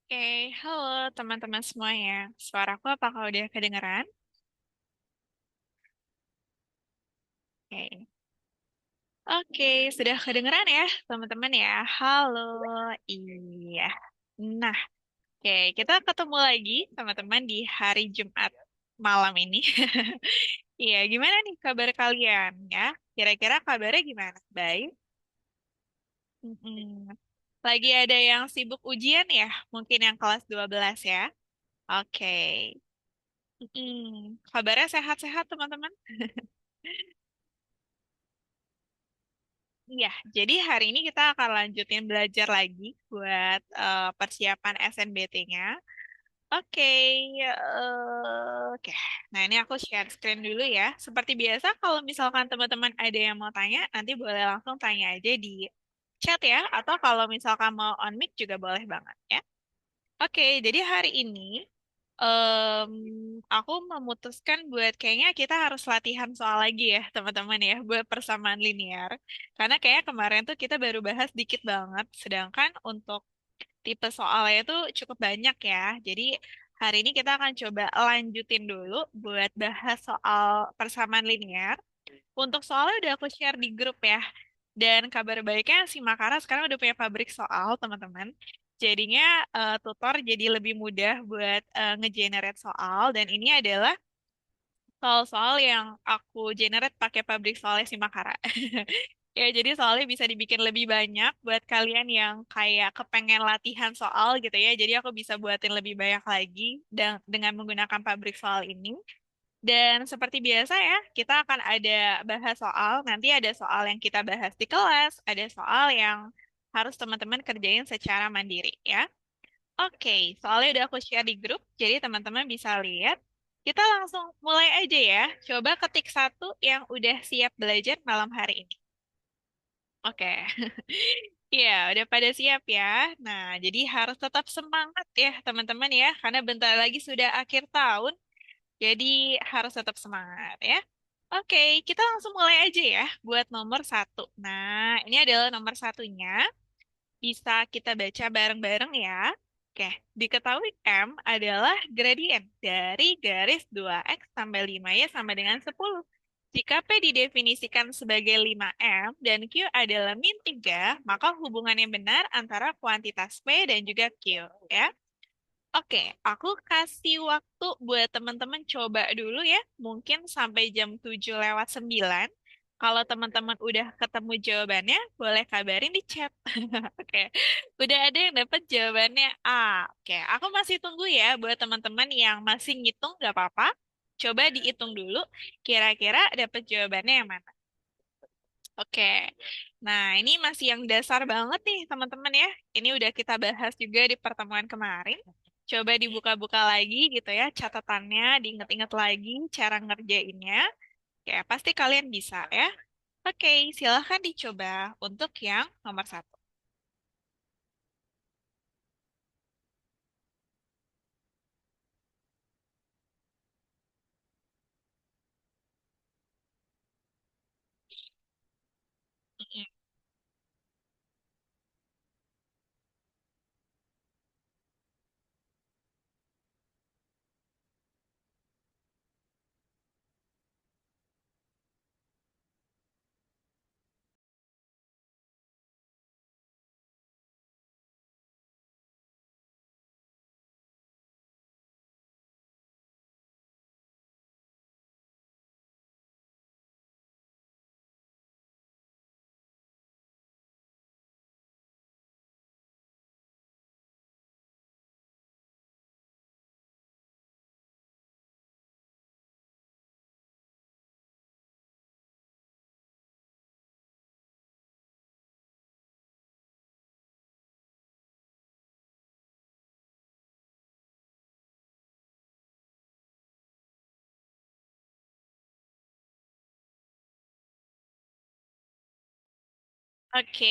Oke, halo teman-teman semuanya. Suaraku apakah udah kedengeran? Oke, Oke, sudah kedengeran ya teman-teman ya. Halo, iya. Nah, oke, kita ketemu lagi teman-teman di hari Jumat malam ini. Iya, gimana nih kabar kalian ya? Kira-kira kabarnya gimana? Baik? Mm-mm. Lagi ada yang sibuk ujian ya? Mungkin yang kelas 12 ya? Oke. Kabarnya sehat-sehat teman-teman? Iya, jadi hari ini kita akan lanjutin belajar lagi buat persiapan SNBT-nya. Oke, oke. Nah, ini aku share screen dulu ya. Seperti biasa, kalau misalkan teman-teman ada yang mau tanya, nanti boleh langsung tanya aja di chat ya. Atau kalau misalkan mau on mic juga boleh banget ya. Oke, jadi hari ini em, aku memutuskan buat kayaknya kita harus latihan soal lagi ya, teman-teman ya, buat persamaan linear. Karena kayaknya kemarin tuh kita baru bahas dikit banget, sedangkan untuk tipe soalnya itu cukup banyak ya. Jadi hari ini kita akan coba lanjutin dulu buat bahas soal persamaan linear. Untuk soalnya udah aku share di grup ya. Dan kabar baiknya si Makara sekarang udah punya pabrik soal, teman-teman. Jadinya tutor jadi lebih mudah buat ngegenerate soal. Dan ini adalah soal-soal yang aku generate pakai pabrik soalnya si Makara. Ya, jadi soalnya bisa dibikin lebih banyak buat kalian yang kayak kepengen latihan soal gitu ya. Jadi aku bisa buatin lebih banyak lagi dengan menggunakan pabrik soal ini. Dan seperti biasa ya, kita akan ada bahas soal. Nanti ada soal yang kita bahas di kelas, ada soal yang harus teman-teman kerjain secara mandiri ya. Oke, soalnya udah aku share di grup, jadi teman-teman bisa lihat. Kita langsung mulai aja ya. Coba ketik satu yang udah siap belajar malam hari ini. Oke. Iya, udah pada siap ya. Nah, jadi harus tetap semangat ya, teman-teman ya, karena bentar lagi sudah akhir tahun. Jadi harus tetap semangat ya. Oke, kita langsung mulai aja ya buat nomor satu. Nah, ini adalah nomor satunya. Bisa kita baca bareng-bareng ya. Oke, diketahui M adalah gradien dari garis 2x tambah 5y sama dengan 10. Jika P didefinisikan sebagai 5M dan Q adalah min 3, maka hubungan yang benar antara kuantitas P dan juga Q. Ya. Oke, aku kasih waktu buat teman-teman coba dulu ya. Mungkin sampai jam 7 lewat 9. Kalau teman-teman udah ketemu jawabannya, boleh kabarin di chat. Oke, udah ada yang dapat jawabannya A. Oke, aku masih tunggu ya buat teman-teman yang masih ngitung, gak apa-apa. Coba dihitung dulu, kira-kira dapat jawabannya yang mana. Oke, nah ini masih yang dasar banget nih teman-teman ya. Ini udah kita bahas juga di pertemuan kemarin. Coba dibuka-buka lagi gitu ya catatannya, diinget-inget lagi cara ngerjainnya. Oke, pasti kalian bisa ya. Oke, silahkan dicoba untuk yang nomor satu. Oke,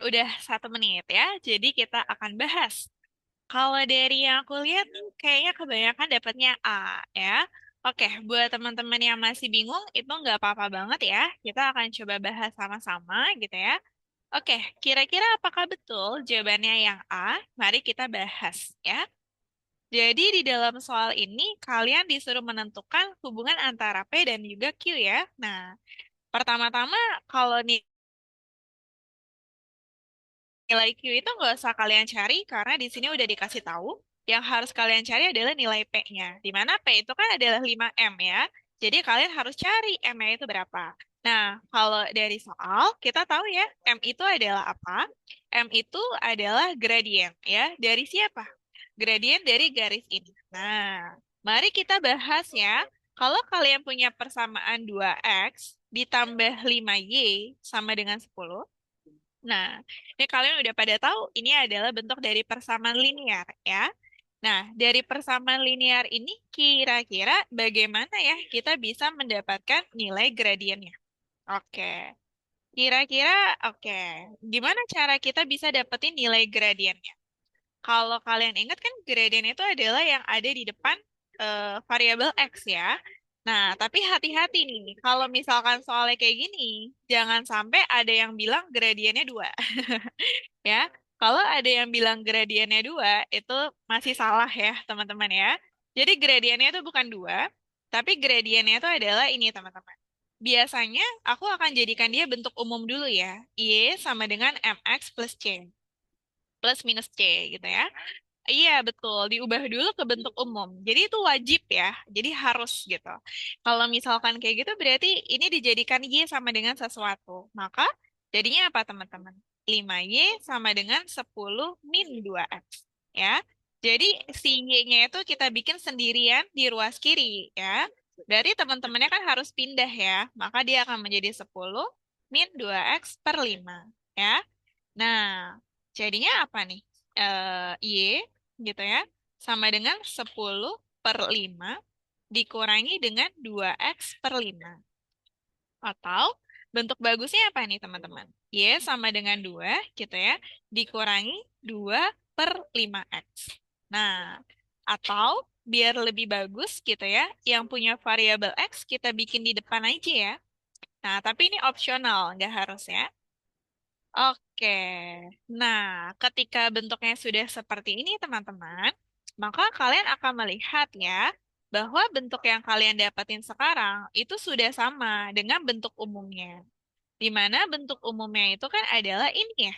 udah 1 menit ya. Jadi kita akan bahas. Kalau dari yang aku lihat, kayaknya kebanyakan dapatnya A ya. Oke, buat teman-teman yang masih bingung, itu nggak apa-apa banget ya. Kita akan coba bahas sama-sama gitu ya. Oke, kira-kira apakah betul jawabannya yang A? Mari kita bahas ya. Jadi di dalam soal ini kalian disuruh menentukan hubungan antara P dan juga Q ya. Nah, pertama-tama kalau nilai Q itu nggak usah kalian cari karena di sini udah dikasih tahu. Yang harus kalian cari adalah nilai P-nya. Di mana P itu kan adalah 5M ya. Jadi kalian harus cari M-nya itu berapa. Nah, kalau dari soal, kita tahu ya, M itu adalah apa? M itu adalah gradien ya. Dari siapa? Gradien dari garis ini. Nah, mari kita bahas ya. Kalau kalian punya persamaan 2x ditambah 5y sama dengan 10. Nah, ini kalian udah pada tahu ini adalah bentuk dari persamaan linear ya. Nah, dari persamaan linear ini kira-kira bagaimana ya kita bisa mendapatkan nilai gradiennya? Oke. Kira-kira oke. Gimana cara kita bisa dapetin nilai gradiennya? Kalau kalian ingat kan gradien itu adalah yang ada di depan variabel X ya. Nah, tapi hati-hati nih, kalau misalkan soalnya kayak gini, jangan sampai ada yang bilang gradiennya 2. Ya, kalau ada yang bilang gradiennya 2, itu masih salah ya, teman-teman ya. Jadi gradiennya itu bukan 2, tapi gradiennya itu adalah ini, teman-teman. Biasanya aku akan jadikan dia bentuk umum dulu ya. Y sama dengan mx plus c, plus minus c gitu ya. Iya, betul. Diubah dulu ke bentuk umum. Jadi itu wajib ya. Jadi harus gitu. Kalau misalkan kayak gitu berarti ini dijadikan Y sama dengan sesuatu. Maka jadinya apa teman-teman? 5Y sama dengan 10 min 2X. Ya. Jadi si Y-nya itu kita bikin sendirian di ruas kiri ya. Berarti teman-temannya kan harus pindah ya. Maka dia akan menjadi 10 min 2X per 5. Ya. Nah, jadinya apa nih? Y gitu ya, sama dengan 10 per 5 dikurangi dengan 2x per 5. Atau bentuk bagusnya apa nih teman-teman? Y sama dengan 2 gitu ya, dikurangi 2 per 5x. Nah, atau biar lebih bagus gitu ya, yang punya variabel x kita bikin di depan aja ya. Nah, tapi ini opsional, nggak harus ya. Oke, nah ketika bentuknya sudah seperti ini teman-teman, maka kalian akan melihat ya bahwa bentuk yang kalian dapatin sekarang itu sudah sama dengan bentuk umumnya. Di mana bentuk umumnya itu kan adalah ini ya.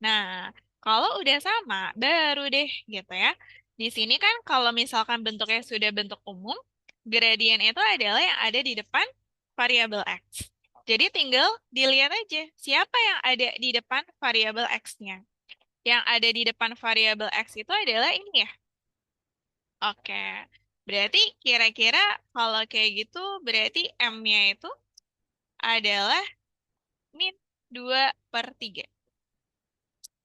Nah, kalau udah sama, baru deh gitu ya. Di sini kan kalau misalkan bentuknya sudah bentuk umum, gradien itu adalah yang ada di depan variabel x. Jadi tinggal dilihat aja siapa yang ada di depan variabel x-nya. Yang ada di depan variabel x itu adalah ini ya. Oke. Berarti kira-kira kalau kayak gitu berarti m-nya itu adalah min 2 per 3.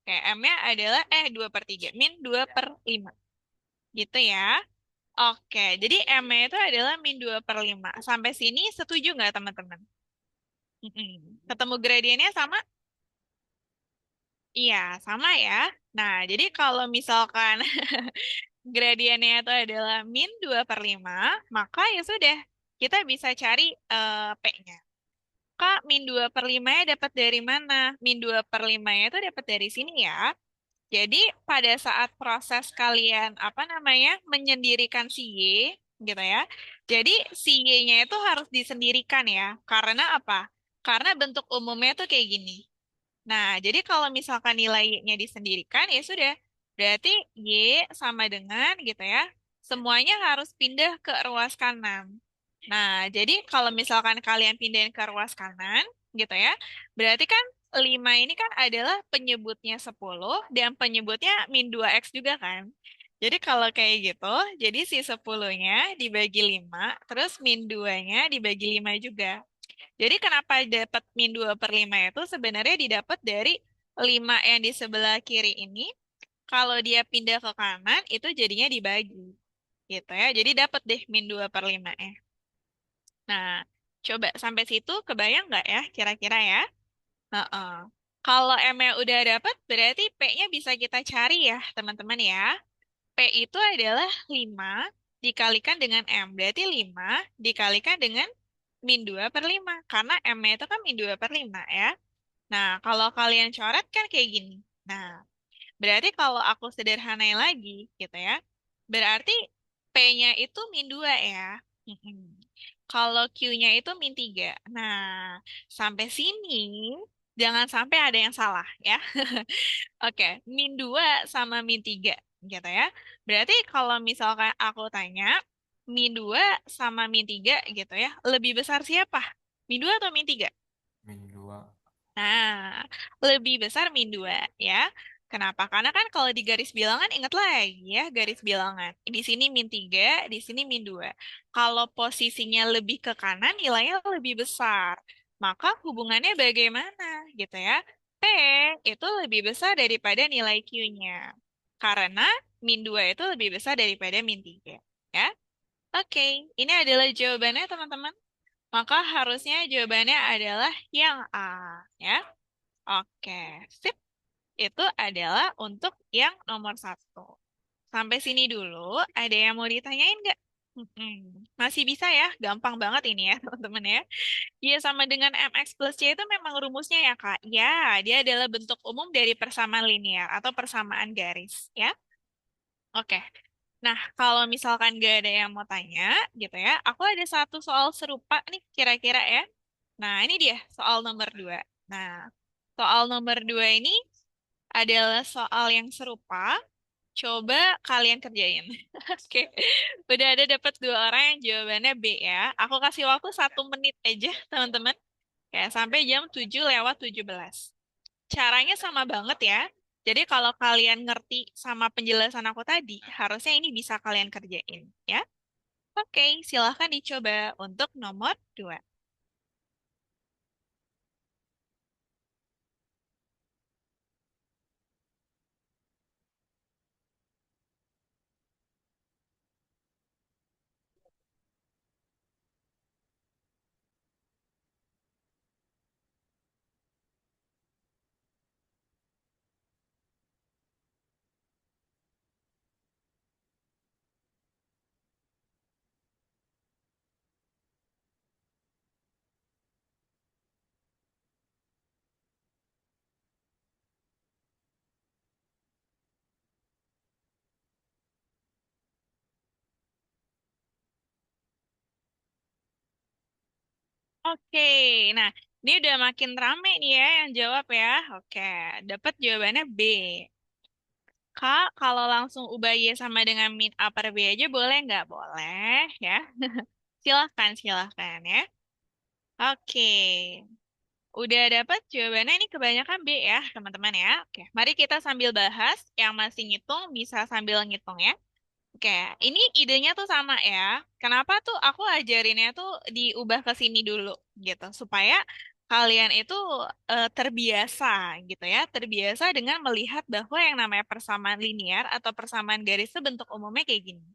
Oke, M-nya adalah 2 per 3, min 2 per 5. Gitu ya. Oke, jadi M-nya itu adalah min 2 per 5. Sampai sini setuju nggak teman-teman? Ketemu gradiennya sama? Iya, sama ya. Nah, jadi kalau misalkan gradiennya itu adalah min 2 per 5, maka ya sudah, kita bisa cari P-nya. Kak, min 2 per 5-nya dapat dari mana? Min 2 per 5-nya itu dapat dari sini ya. Jadi pada saat proses kalian apa namanya menyendirikan si Y gitu ya. Jadi si Y-nya itu harus disendirikan ya. Karena apa? Karena bentuk umumnya tuh kayak gini. Nah, jadi kalau misalkan nilai Y-nya disendirikan ya sudah. Berarti Y sama dengan gitu ya. Semuanya harus pindah ke ruas kanan. Nah, jadi kalau misalkan kalian pindahin ke ruas kanan gitu ya. Berarti kan 5 ini kan adalah penyebutnya 10 dan penyebutnya min 2x juga kan. Jadi kalau kayak gitu, jadi si 10-nya dibagi 5, terus min 2-nya dibagi 5 juga. Jadi kenapa dapat min 2 per 5 itu sebenarnya didapat dari 5 yang di sebelah kiri ini, kalau dia pindah ke kanan itu jadinya dibagi. Gitu ya, jadi dapat deh min 2 per 5 ya. Nah, coba sampai situ kebayang nggak ya kira-kira ya? Heeh. Kalau M-nya udah dapat, berarti P-nya bisa kita cari ya, teman-teman ya. P itu adalah 5 dikalikan dengan M. Berarti 5 dikalikan dengan min 2 per 5. Karena M-nya itu kan min 2 per 5 ya. Nah, kalau kalian coret kan kayak gini. Nah, berarti kalau aku sederhanain lagi gitu ya, berarti P-nya itu min 2 ya. Mm-mm. Kalau Q-nya itu min 3. Nah, sampai sini jangan sampai ada yang salah ya. Oke, min 2 sama min 3 gitu ya. Berarti kalau misalkan aku tanya, min 2 sama min 3 gitu ya, lebih besar siapa? Min 2 atau min 3? Min 2. Nah, lebih besar min 2 ya. Kenapa? Karena kan kalau di garis bilangan ingat lagi ya garis bilangan. Di sini min 3, di sini min 2. Kalau posisinya lebih ke kanan nilainya lebih besar. Maka hubungannya bagaimana gitu ya? P itu lebih besar daripada nilai Q-nya. Karena min 2 itu lebih besar daripada min 3 ya. Oke, ini adalah jawabannya teman-teman. Maka harusnya jawabannya adalah yang A ya. Oke, sip. Itu adalah untuk yang nomor satu. Sampai sini dulu, ada yang mau ditanyain nggak? Mm-mm. Masih bisa ya, gampang banget ini ya teman-teman ya. Ya sama dengan MX plus C itu memang rumusnya ya Kak. Ya, dia adalah bentuk umum dari persamaan linear atau persamaan garis ya. Oke, nah kalau misalkan nggak ada yang mau tanya gitu ya, aku ada satu soal serupa nih kira-kira ya. Nah ini dia soal nomor 2. Nah, soal nomor 2 ini adalah soal yang serupa. Coba kalian kerjain. Oke, udah ada dapat dua orang yang jawabannya B ya. Aku kasih waktu 1 menit aja, teman-teman. Kayak sampai jam 7:17. Caranya sama banget ya. Jadi kalau kalian ngerti sama penjelasan aku tadi, harusnya ini bisa kalian kerjain ya. Oke, silahkan dicoba untuk nomor 2. Oke, nah ini udah makin rame nih ya yang jawab ya. Oke, dapat jawabannya B. Kak, kalau langsung ubah Y sama dengan min A per B aja boleh nggak? Boleh ya. Silahkan, silahkan ya. Oke, udah dapat jawabannya ini kebanyakan B ya, teman-teman ya. Oke, mari kita sambil bahas. Yang masih ngitung bisa sambil ngitung ya. Oke, ini idenya tuh sama ya. Kenapa tuh aku ajarinnya tuh diubah ke sini dulu gitu, supaya kalian itu terbiasa gitu ya, terbiasa dengan melihat bahwa yang namanya persamaan linear atau persamaan garis itu bentuk umumnya kayak gini.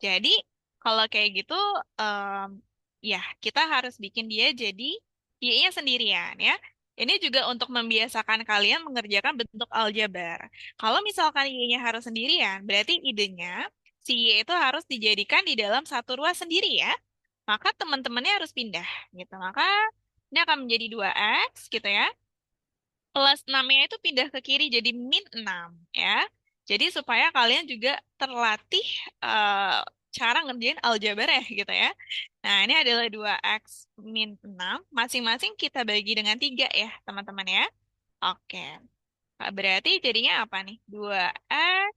Jadi kalau kayak gitu, em, ya kita harus bikin dia jadi y-nya sendirian ya. Ini juga untuk membiasakan kalian mengerjakan bentuk aljabar. Kalau misalkan y-nya harus sendirian, berarti idenya si y itu harus dijadikan di dalam satu ruas sendiri ya. Maka teman-temannya harus pindah gitu. Maka ini akan menjadi 2x gitu ya. Plus 6-nya itu pindah ke kiri jadi min 6 ya. Jadi supaya kalian juga terlatih eh, cara ngerjain aljabar ya gitu ya. Nah, ini adalah 2x min 6. Masing-masing kita bagi dengan 3 ya, teman-teman ya. Oke. Berarti jadinya apa nih? 2x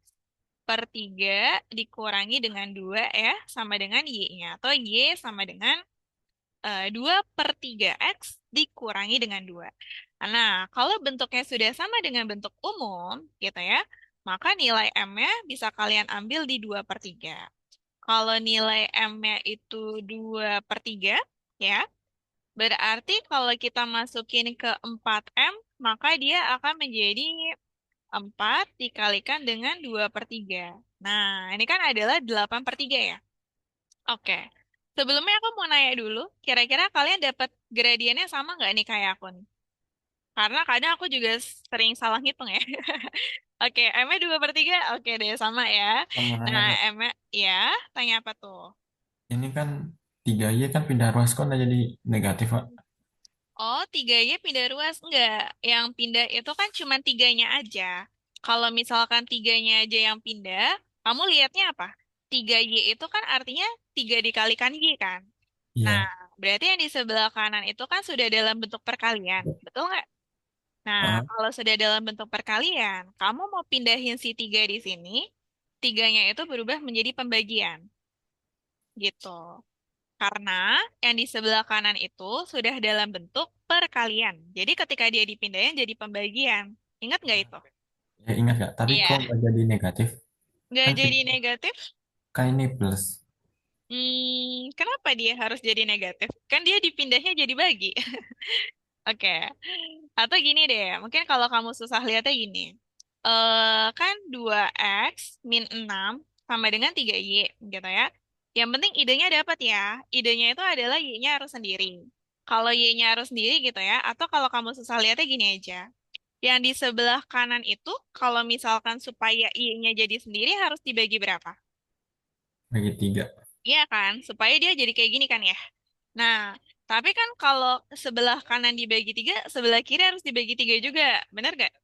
per 3 dikurangi dengan 2 ya, sama dengan y-nya. Atau y sama dengan 2 per 3x dikurangi dengan 2. Nah, kalau bentuknya sudah sama dengan bentuk umum, gitu ya, maka nilai M-nya bisa kalian ambil di 2 per 3. Kalau nilai M-nya itu 2 per 3, ya, berarti kalau kita masukin ke 4M, maka dia akan menjadi 4 dikalikan dengan 2 per 3. Nah, ini kan adalah 8 per 3 ya. Oke. Sebelumnya aku mau nanya dulu, kira-kira kalian dapat gradiennya sama nggak nih kayak aku nih? Karena kadang aku juga sering salah ngitung ya. Oke, M-nya 2 per 3, oke deh sama ya. Mau nanya Nah, Kak, M-nya, ya, tanya apa tuh? ini kan 3Y kan pindah ruas kok nggak jadi negatif Pak? Oh, 3Y pindah ruas? Enggak. Yang pindah itu kan cuma tiganya aja. Kalau misalkan tiganya aja yang pindah, kamu lihatnya apa? 3Y itu kan artinya 3 dikalikan Y kan? Nah, Iya. berarti yang di sebelah kanan itu kan sudah dalam bentuk perkalian. Betul nggak? Nah, Heeh. kalau sudah dalam bentuk perkalian, kamu mau pindahin si 3 di sini, tiganya itu berubah menjadi pembagian. Gitu. Karena yang di sebelah kanan itu sudah dalam bentuk perkalian. Jadi ketika dia dipindahin jadi pembagian. Ingat nggak itu? Ya ingat nggak? Tapi kok Iya. nggak jadi negatif? Nggak Kan jadi negatif? kan ini plus. Kenapa dia harus jadi negatif? Kan dia dipindahnya jadi bagi. Oke. Atau gini deh, mungkin kalau kamu susah lihatnya gini. Kan 2x min 6 sama dengan 3y, gitu ya. Yang penting idenya dapat ya. Idenya itu adalah y-nya harus sendiri. Kalau y-nya harus sendiri gitu ya, atau kalau kamu susah lihatnya gini aja. Yang di sebelah kanan itu, kalau misalkan supaya y-nya jadi sendiri harus dibagi berapa? Bagi 3. Iya kan? Supaya dia jadi kayak gini kan ya. Nah, tapi kan kalau sebelah kanan dibagi 3, sebelah kiri harus dibagi 3 juga. Bener gak?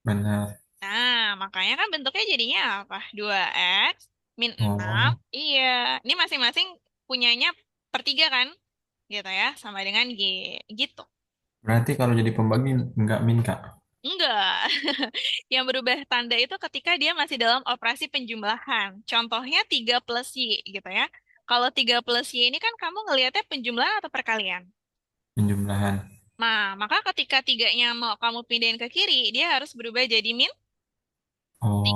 Benar. Nah, makanya kan bentuknya jadinya apa? 2x min 6. Oh, Iya, ini masing-masing punyanya per 3 kan? Gitu ya, sama dengan y. Gitu. berarti kalau jadi pembagi nggak min Kak. Enggak. Yang berubah tanda itu ketika dia masih dalam operasi penjumlahan. Contohnya 3 plus y gitu ya. Kalau 3 plus y ini kan kamu ngelihatnya penjumlahan atau perkalian? Penjumlahan. Nah, maka ketika tiganya mau kamu pindahin ke kiri, dia harus berubah jadi min 3 Oh,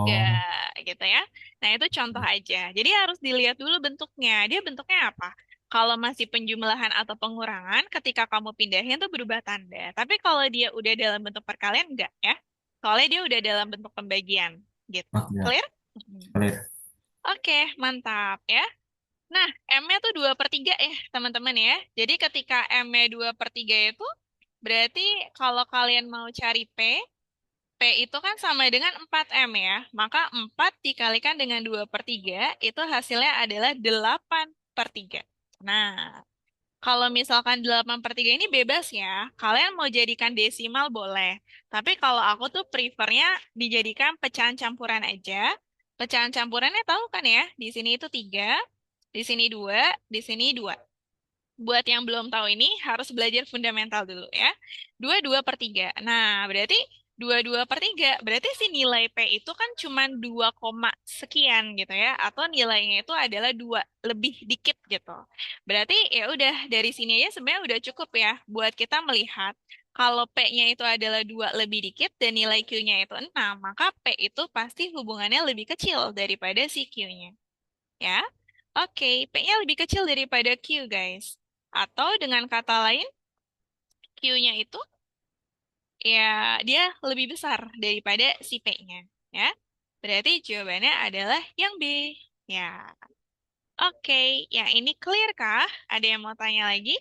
gitu ya. Nah, itu contoh aja. Jadi harus dilihat dulu bentuknya. Dia bentuknya apa? Kalau masih penjumlahan atau pengurangan, ketika kamu pindahin tuh berubah tanda. Tapi kalau dia udah dalam bentuk perkalian, enggak ya. Soalnya dia udah dalam bentuk pembagian gitu. oke ya. Clear? Mhm. Clear. Oke, mantap ya. Nah, M-nya tuh 2 per 3 ya, teman-teman ya. Jadi ketika M-nya 2 per 3 itu, berarti kalau kalian mau cari P itu kan sama dengan 4M ya. Maka 4 dikalikan dengan 2 per 3 itu hasilnya adalah 8 per 3. Nah, kalau misalkan 8 per 3 ini bebas ya. Kalian mau jadikan desimal boleh. Tapi kalau aku tuh prefernya dijadikan pecahan campuran aja. Pecahan campurannya tahu kan ya? Di sini itu 3, di sini 2, di sini 2. Buat yang belum tahu ini harus belajar fundamental dulu ya. 2 2 per 3. Nah, berarti 2 2 per 3. Berarti si nilai P itu kan cuma 2 koma sekian gitu ya. Atau nilainya itu adalah 2 lebih dikit gitu. Berarti ya udah dari sini aja sebenarnya udah cukup ya buat kita melihat kalau P-nya itu adalah 2 lebih dikit dan nilai Q-nya itu 6, maka P itu pasti hubungannya lebih kecil daripada si Q-nya. Ya. Oke, P-nya lebih kecil daripada Q, guys. Atau dengan kata lain, Q-nya itu ya dia lebih besar daripada si P-nya. Ya. Berarti jawabannya adalah yang B. Ya. Oke, yang ini clear kah? Ada yang mau tanya lagi?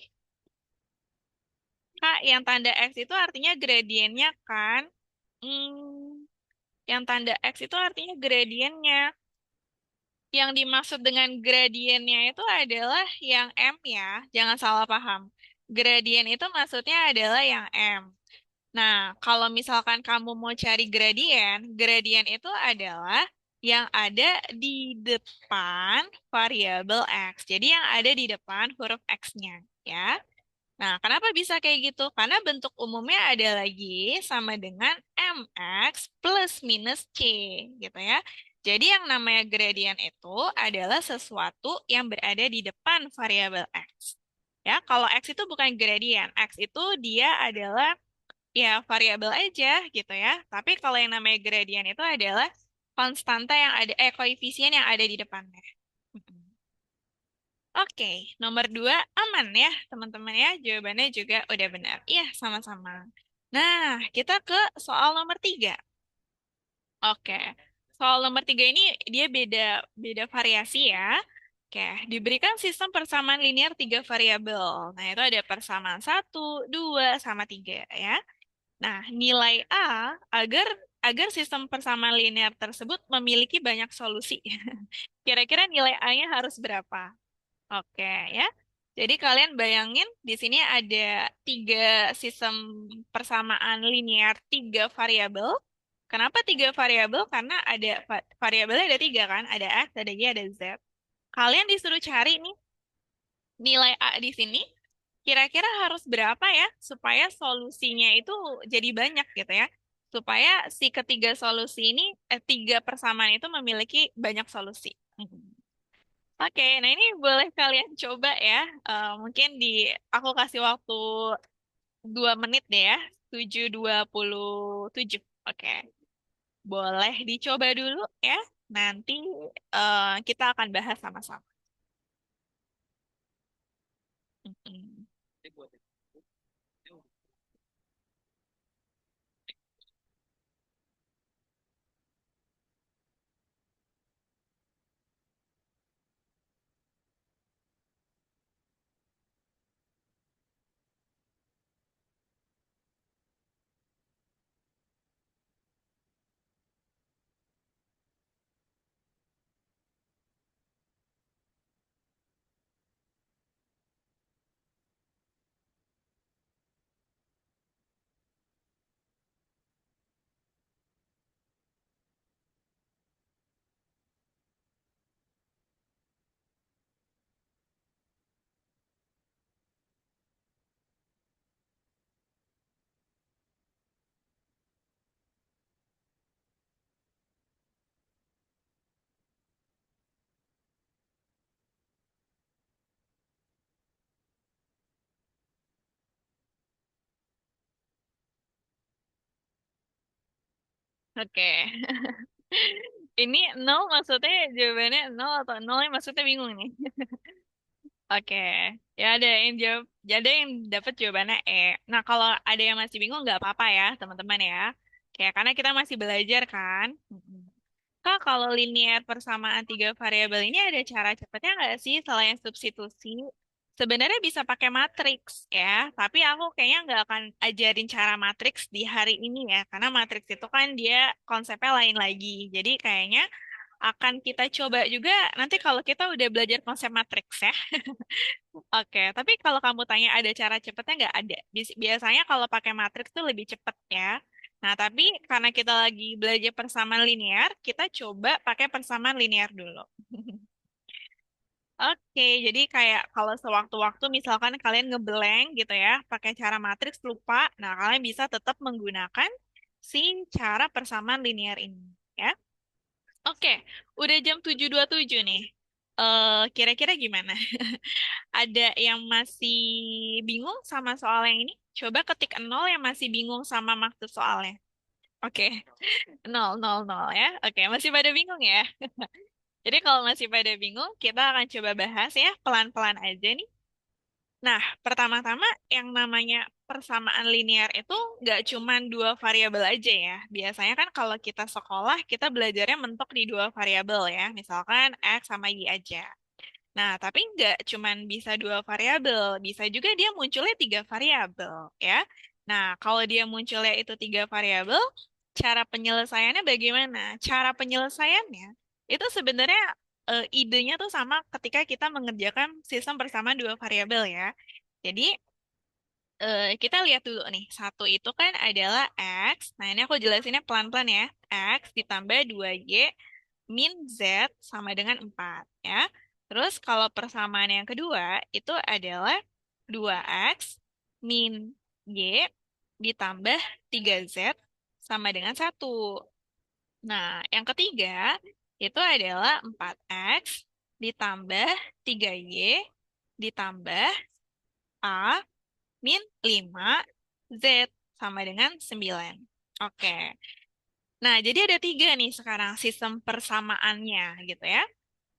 Kak, yang tanda X itu artinya gradiennya kan? Yang tanda X itu artinya gradiennya. Yang dimaksud dengan gradiennya itu adalah yang M ya, jangan salah paham. Gradien itu maksudnya adalah yang M. Nah, kalau misalkan kamu mau cari gradien, gradien itu adalah yang ada di depan variabel X. Jadi yang ada di depan huruf X-nya, ya. Nah, kenapa bisa kayak gitu? Karena bentuk umumnya ada lagi sama dengan mx plus minus c, gitu ya. Jadi yang namanya gradien itu adalah sesuatu yang berada di depan variabel x. Ya, kalau x itu bukan gradien, x itu dia adalah ya variabel aja gitu ya. Tapi kalau yang namanya gradien itu adalah konstanta yang ada, koefisien yang ada di depannya. Oke, nomor 2 aman ya, teman-teman ya. Jawabannya juga udah benar. Iya, sama-sama. Nah, kita ke soal nomor 3. Oke, soal nomor 3 ini dia beda beda variasi ya. Oke, diberikan sistem persamaan linear 3 variabel. Nah, itu ada persamaan 1, 2, sama 3 ya. Nah, nilai A agar agar sistem persamaan linear tersebut memiliki banyak solusi. Kira-kira nilai A-nya harus berapa? Oke, ya. Jadi kalian bayangin di sini ada tiga sistem persamaan linear, tiga variabel. Kenapa tiga variabel? Karena ada variabelnya ada tiga kan, ada x, ada y, ada z. Kalian disuruh cari nih nilai a di sini, kira-kira harus berapa ya supaya solusinya itu jadi banyak gitu ya. Supaya si ketiga solusi ini, tiga persamaan itu memiliki banyak solusi. Oke, nah ini boleh kalian coba ya. Mungkin aku kasih waktu 2 menit deh ya. 7:27. Oke, boleh dicoba dulu ya. Nanti kita akan bahas sama-sama. Mm-mm. Oke. Ini nol maksudnya jawabannya nol atau nolnya maksudnya bingung nih. Oke, ya ada yang jawab, ya ada yang dapat jawabannya E. Nah, kalau ada yang masih bingung nggak apa-apa ya, teman-teman ya. Kayak karena kita masih belajar kan. Kak, kalau linear persamaan tiga variabel ini ada cara cepatnya nggak sih selain substitusi? Sebenarnya bisa pakai matriks ya, tapi aku kayaknya nggak akan ajarin cara matriks di hari ini ya, karena matriks itu kan dia konsepnya lain lagi. Jadi kayaknya akan kita coba juga nanti kalau kita udah belajar konsep matriks ya. Oke, tapi kalau kamu tanya ada cara cepatnya nggak ada. Biasanya kalau pakai matriks tuh lebih cepat ya. Nah, tapi karena kita lagi belajar persamaan linear, kita coba pakai persamaan linear dulu. Oke, jadi kayak kalau sewaktu-waktu misalkan kalian ngeblank gitu ya, pakai cara matriks lupa, nah kalian bisa tetap menggunakan si cara persamaan linear ini ya. Oke, udah jam 7:27 nih. Kira-kira gimana? Ada yang masih bingung sama soal yang ini? Coba ketik nol yang masih bingung sama maksud soalnya. Oke, nol, nol, nol ya. Oke, masih pada bingung ya? Jadi kalau masih pada bingung, kita akan coba bahas ya, pelan-pelan aja nih. Nah, pertama-tama yang namanya persamaan linear itu nggak cuma dua variabel aja ya. Biasanya kan kalau kita sekolah, kita belajarnya mentok di dua variabel ya. Misalkan X sama Y aja. Nah, tapi nggak cuman bisa dua variabel, bisa juga dia munculnya tiga variabel, ya. Nah, kalau dia munculnya itu tiga variabel, cara penyelesaiannya bagaimana? Cara penyelesaiannya itu sebenarnya idenya tuh sama ketika kita mengerjakan sistem persamaan dua variabel ya. Jadi, kita lihat dulu nih, satu itu kan adalah X, nah ini aku jelasinnya pelan-pelan ya, X ditambah 2Y min Z sama dengan 4 ya. Terus kalau persamaan yang kedua itu adalah 2X min Y ditambah 3Z sama dengan 1. Nah, yang ketiga itu adalah 4X ditambah 3Y ditambah A min 5 Z sama dengan 9. Oke. Nah, jadi ada tiga nih sekarang sistem persamaannya gitu ya.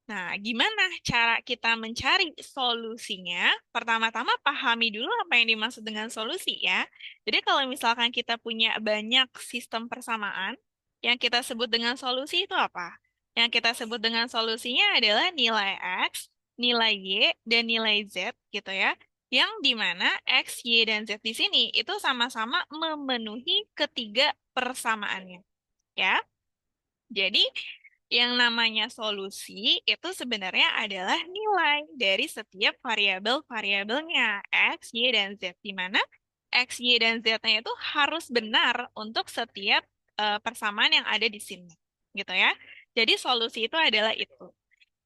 Nah, gimana cara kita mencari solusinya? Pertama-tama pahami dulu apa yang dimaksud dengan solusi ya. Jadi kalau misalkan kita punya banyak sistem persamaan, yang kita sebut dengan solusi itu apa? Yang kita sebut dengan solusinya adalah nilai X, nilai Y, dan nilai Z gitu ya. Yang dimana X, Y, dan Z di sini itu sama-sama memenuhi ketiga persamaannya. Ya, jadi Yang namanya solusi itu sebenarnya adalah nilai dari setiap variabel-variabelnya X, Y, dan Z. Di mana X, Y, dan Z-nya itu harus benar untuk setiap persamaan yang ada di sini. Gitu ya. Jadi solusi itu adalah itu.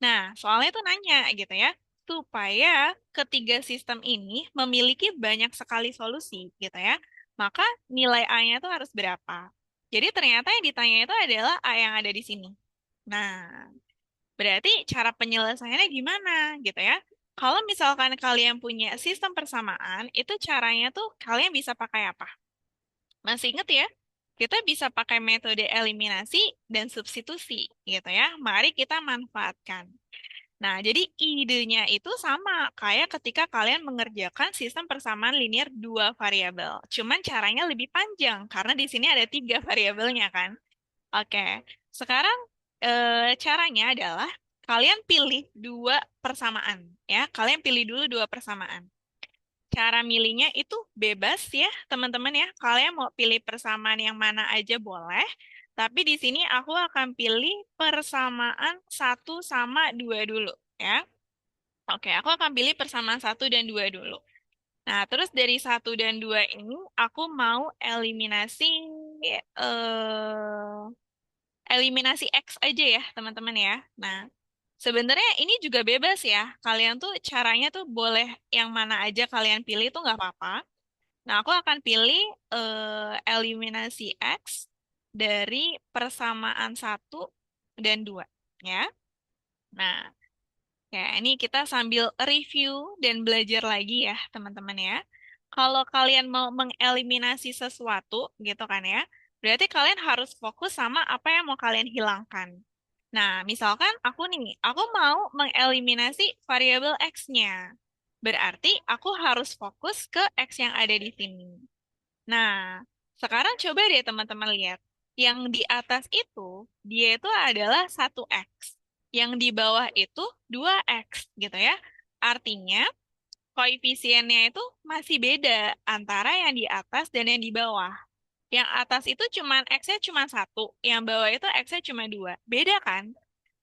Nah, soalnya itu nanya gitu ya, supaya ketiga sistem ini memiliki banyak sekali solusi gitu ya, maka nilai A-nya itu harus berapa? Jadi ternyata yang ditanya itu adalah A yang ada di sini. Nah, berarti cara penyelesaiannya gimana gitu ya? Kalau misalkan kalian punya sistem persamaan, itu caranya tuh kalian bisa pakai apa? Masih inget ya? Kita bisa pakai metode eliminasi dan substitusi gitu ya. Mari kita manfaatkan. Nah, jadi idenya itu sama kayak ketika kalian mengerjakan sistem persamaan linear dua variabel. Cuman caranya lebih panjang karena di sini ada tiga variabelnya kan. Oke, sekarang caranya adalah kalian pilih dua persamaan ya. Kalian pilih dulu dua persamaan. Cara milihnya itu bebas ya, teman-teman ya. Kalian mau pilih persamaan yang mana aja boleh. Tapi di sini aku akan pilih persamaan satu sama dua dulu ya. Oke, aku akan pilih persamaan satu dan dua dulu. Nah, terus dari satu dan dua ini aku mau eliminasi eliminasi X aja ya, teman-teman ya. Nah, sebenarnya ini juga bebas ya. Kalian tuh caranya tuh boleh yang mana aja kalian pilih itu nggak apa-apa. Nah, aku akan pilih eliminasi X dari persamaan satu dan dua ya. Nah, ya, ini kita sambil review dan belajar lagi ya, teman-teman ya. Kalau kalian mau mengeliminasi sesuatu, gitu kan ya, berarti kalian harus fokus sama apa yang mau kalian hilangkan. Nah, misalkan aku mau mengeliminasi variabel X-nya. Berarti aku harus fokus ke X yang ada di sini. Nah, sekarang coba deh teman-teman lihat. Yang di atas itu, dia itu adalah satu x. Yang di bawah itu dua x gitu ya. Artinya, koefisiennya itu masih beda antara yang di atas dan yang di bawah. Yang atas itu cuman x-nya cuma satu, yang bawah itu x-nya cuma dua. Beda kan?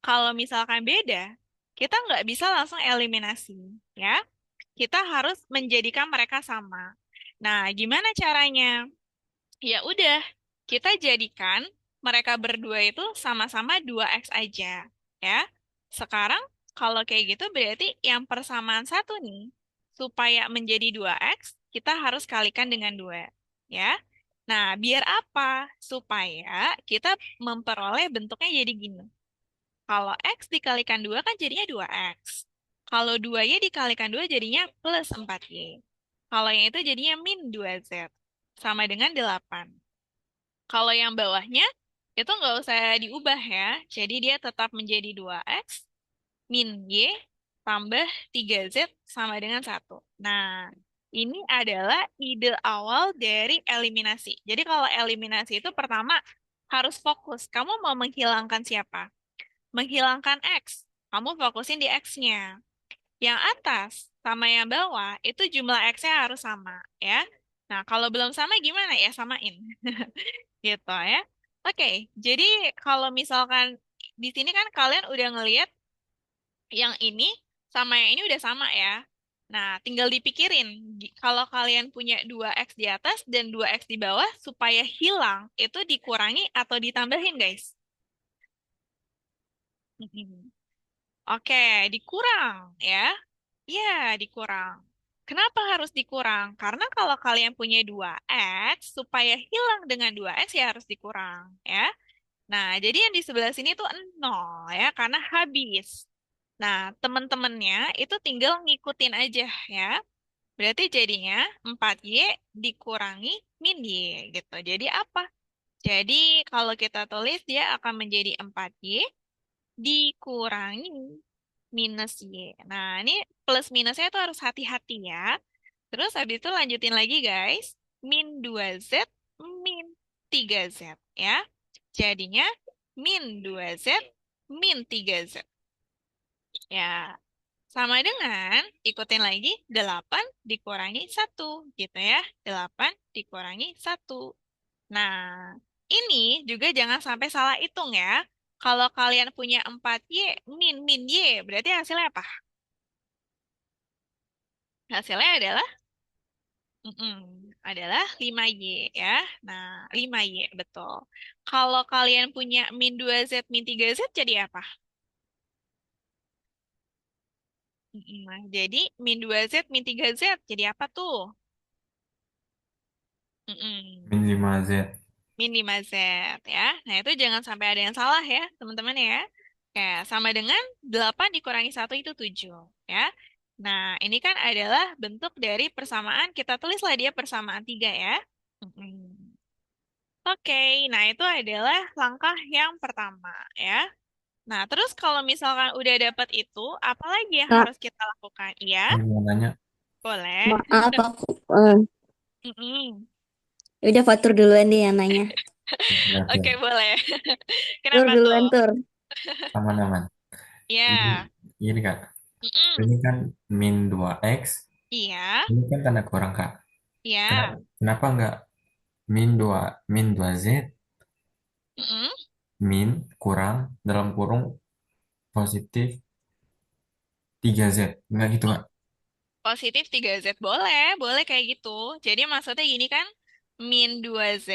Kalau misalkan beda, kita nggak bisa langsung eliminasi, ya. Kita harus menjadikan mereka sama. Nah, gimana caranya? Ya udah, kita jadikan mereka berdua itu sama-sama dua x aja, ya. Sekarang kalau kayak gitu berarti yang persamaan satu nih, supaya menjadi dua x kita harus kalikan dengan dua, ya. Nah, biar apa? Supaya kita memperoleh bentuknya jadi gini. Kalau x dikalikan 2 kan jadinya dua x. Kalau 2y dikalikan 2 jadinya plus 4y. Kalau yang itu jadinya min 2z. Sama dengan 8. Kalau yang bawahnya itu nggak usah diubah ya. Jadi dia tetap menjadi dua x min y tambah 3z sama dengan satu. Nah, ini adalah ide awal dari eliminasi. Jadi kalau eliminasi itu pertama harus fokus. Kamu mau menghilangkan siapa? Menghilangkan x. Kamu fokusin di x-nya. Yang atas sama yang bawah itu jumlah x-nya harus sama ya. Nah, kalau belum sama gimana ya? Samain. Gitu ya. Oke, jadi kalau misalkan di sini kan kalian udah ngelihat yang ini sama yang ini udah sama ya. Nah, tinggal dipikirin kalau kalian punya dua x di atas dan dua x di bawah supaya hilang itu dikurangi atau ditambahin, guys. Oke, dikurang ya. Ya, dikurang. Kenapa harus dikurang? Karena kalau kalian punya dua x supaya hilang dengan dua x ya harus dikurang ya. Nah, jadi yang di sebelah sini tuh nol ya, karena habis. Nah, teman-temannya itu tinggal ngikutin aja ya. Berarti jadinya 4y dikurangi min y gitu. Jadi apa? Jadi kalau kita tulis dia akan menjadi 4y dikurangi minus y. Nah, ini plus minusnya itu harus hati-hati ya. Terus habis itu lanjutin lagi guys. Min 2z min 3z ya. Jadinya min 2z min 3z. Ya, sama dengan ikutin lagi 8 dikurangi satu gitu ya. 8 dikurangi satu. Nah, ini juga jangan sampai salah hitung ya. Kalau kalian punya 4Y, min Y, berarti hasilnya apa? Hasilnya adalah adalah 5Y ya. Nah, 5Y betul. Kalau kalian punya min 2Z, min 3Z jadi apa? Nah, jadi min 2Z, min 3Z jadi apa tuh? Mm-mm. Min 5Z. Min 5Z ya. Nah, itu jangan sampai ada yang salah ya, teman-teman ya. Kayak sama dengan 8 dikurangi 1 itu 7 ya. Nah, ini kan adalah bentuk dari persamaan. Kita tulislah dia persamaan 3 ya. Mm-mm. Oke, nah itu adalah langkah yang pertama ya. Nah, terus kalau misalkan udah dapat itu, apa lagi yang Kak, harus kita lakukan? Iya, Aku mau nanya. boleh. maaf aku Mm-mm. udah Fatur duluan deh yang nanya. Oke, Oke, oke. boleh. Tur Kenapa tuh? duluan tur. Aman-aman. Ini, Ya, ini Kak. Ini mm-mm. kan min 2X. Iya, Ini kan tanda kurang Kak. iya. Kenapa nggak min 2 Z Mm-mm. min kurang dalam kurung positif 3Z? Nggak gitu Kak? Positif 3Z. Boleh, boleh kayak gitu. Jadi maksudnya gini kan, min 2Z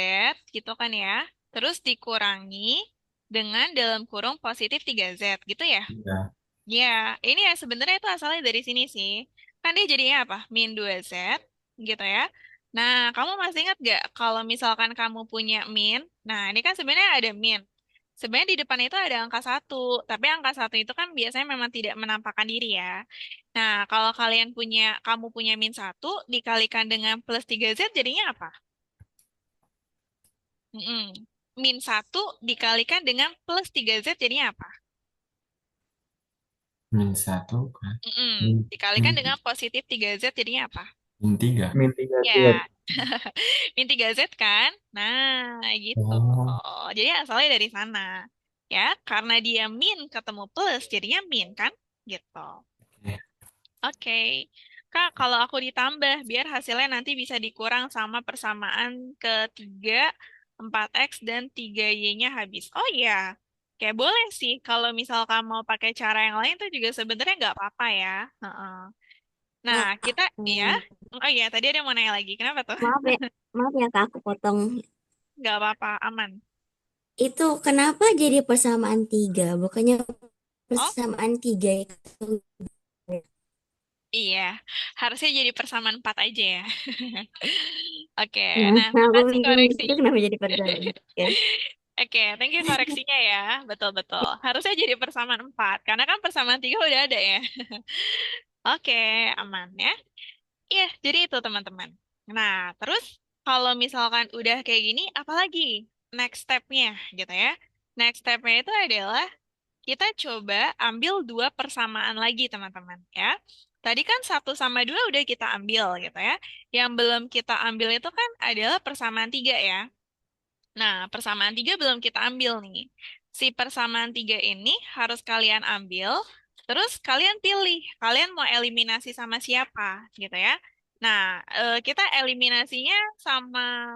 gitu kan ya. Terus dikurangi dengan dalam kurung positif 3Z gitu ya. Ya. Ya, ini ya sebenarnya itu asalnya dari sini sih. Kan dia jadinya apa? Min 2Z gitu ya. Nah, kamu masih ingat gak kalau misalkan kamu punya min? Nah, ini kan sebenarnya ada min. Sebenarnya di depan itu ada angka satu, tapi angka satu itu kan biasanya memang tidak menampakkan diri ya. Nah, kalau kamu punya min satu dikalikan dengan plus 3Z jadinya apa? Mm-mm. Min satu dikalikan dengan plus 3Z jadinya apa? min 1 kan? Mm-mm. Min, min, Dikalikan dengan positif 3Z jadinya apa? min 3. Min 3Z. Ya, min 3Z kan? Nah, gitu. Oh, Jadi asalnya dari sana. Ya, karena dia min ketemu plus, jadinya min kan? Gitu. oke. Oke. Kak, kalau aku ditambah, biar hasilnya nanti bisa dikurang sama persamaan ketiga, 4X, dan 3Y-nya habis. Oh iya, kayak boleh sih. Kalau misalkan mau pakai cara yang lain tuh juga sebenarnya nggak apa-apa ya. Heeh. Nah, Kak, kita, ya. Oh iya, tadi ada yang mau nanya lagi. Kenapa tuh? maaf ya Kak, aku potong. Nggak apa-apa, aman. Itu kenapa jadi persamaan tiga? Bukannya Oh, persamaan tiga itu. iya. Harusnya jadi persamaan 4 aja ya. Oke, Nah, nah aku makasih bingung koreksi. itu kenapa jadi persamaan. Oke. Oke, thank you koreksinya ya. Betul-betul. Harusnya jadi persamaan 4, karena kan persamaan 3 udah ada ya. Oke, aman ya. Iya, jadi itu teman-teman. Nah, terus kalau misalkan udah kayak gini, apalagi next step-nya gitu ya. Next step-nya itu adalah kita coba ambil dua persamaan lagi teman-teman ya. Tadi kan satu sama dua udah kita ambil gitu ya. Yang belum kita ambil itu kan adalah persamaan tiga ya. Nah, persamaan tiga belum kita ambil nih. Si persamaan tiga ini harus kalian ambil, terus kalian pilih, kalian mau eliminasi sama siapa, gitu ya. Nah, kita eliminasinya sama,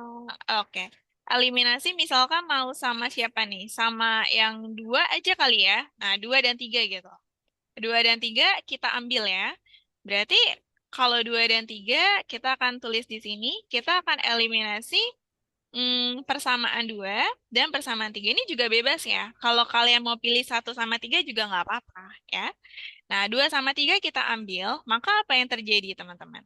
oke. Eliminasi misalkan mau sama siapa nih? Sama yang dua aja kali ya. Nah, dua dan tiga gitu. Dua dan tiga kita ambil ya. Berarti kalau dua dan tiga kita akan tulis di sini, kita akan eliminasi persamaan dua dan persamaan tiga ini juga bebas ya. Kalau kalian mau pilih satu sama tiga juga nggak apa-apa ya. Nah, dua sama tiga kita ambil, maka apa yang terjadi teman-teman?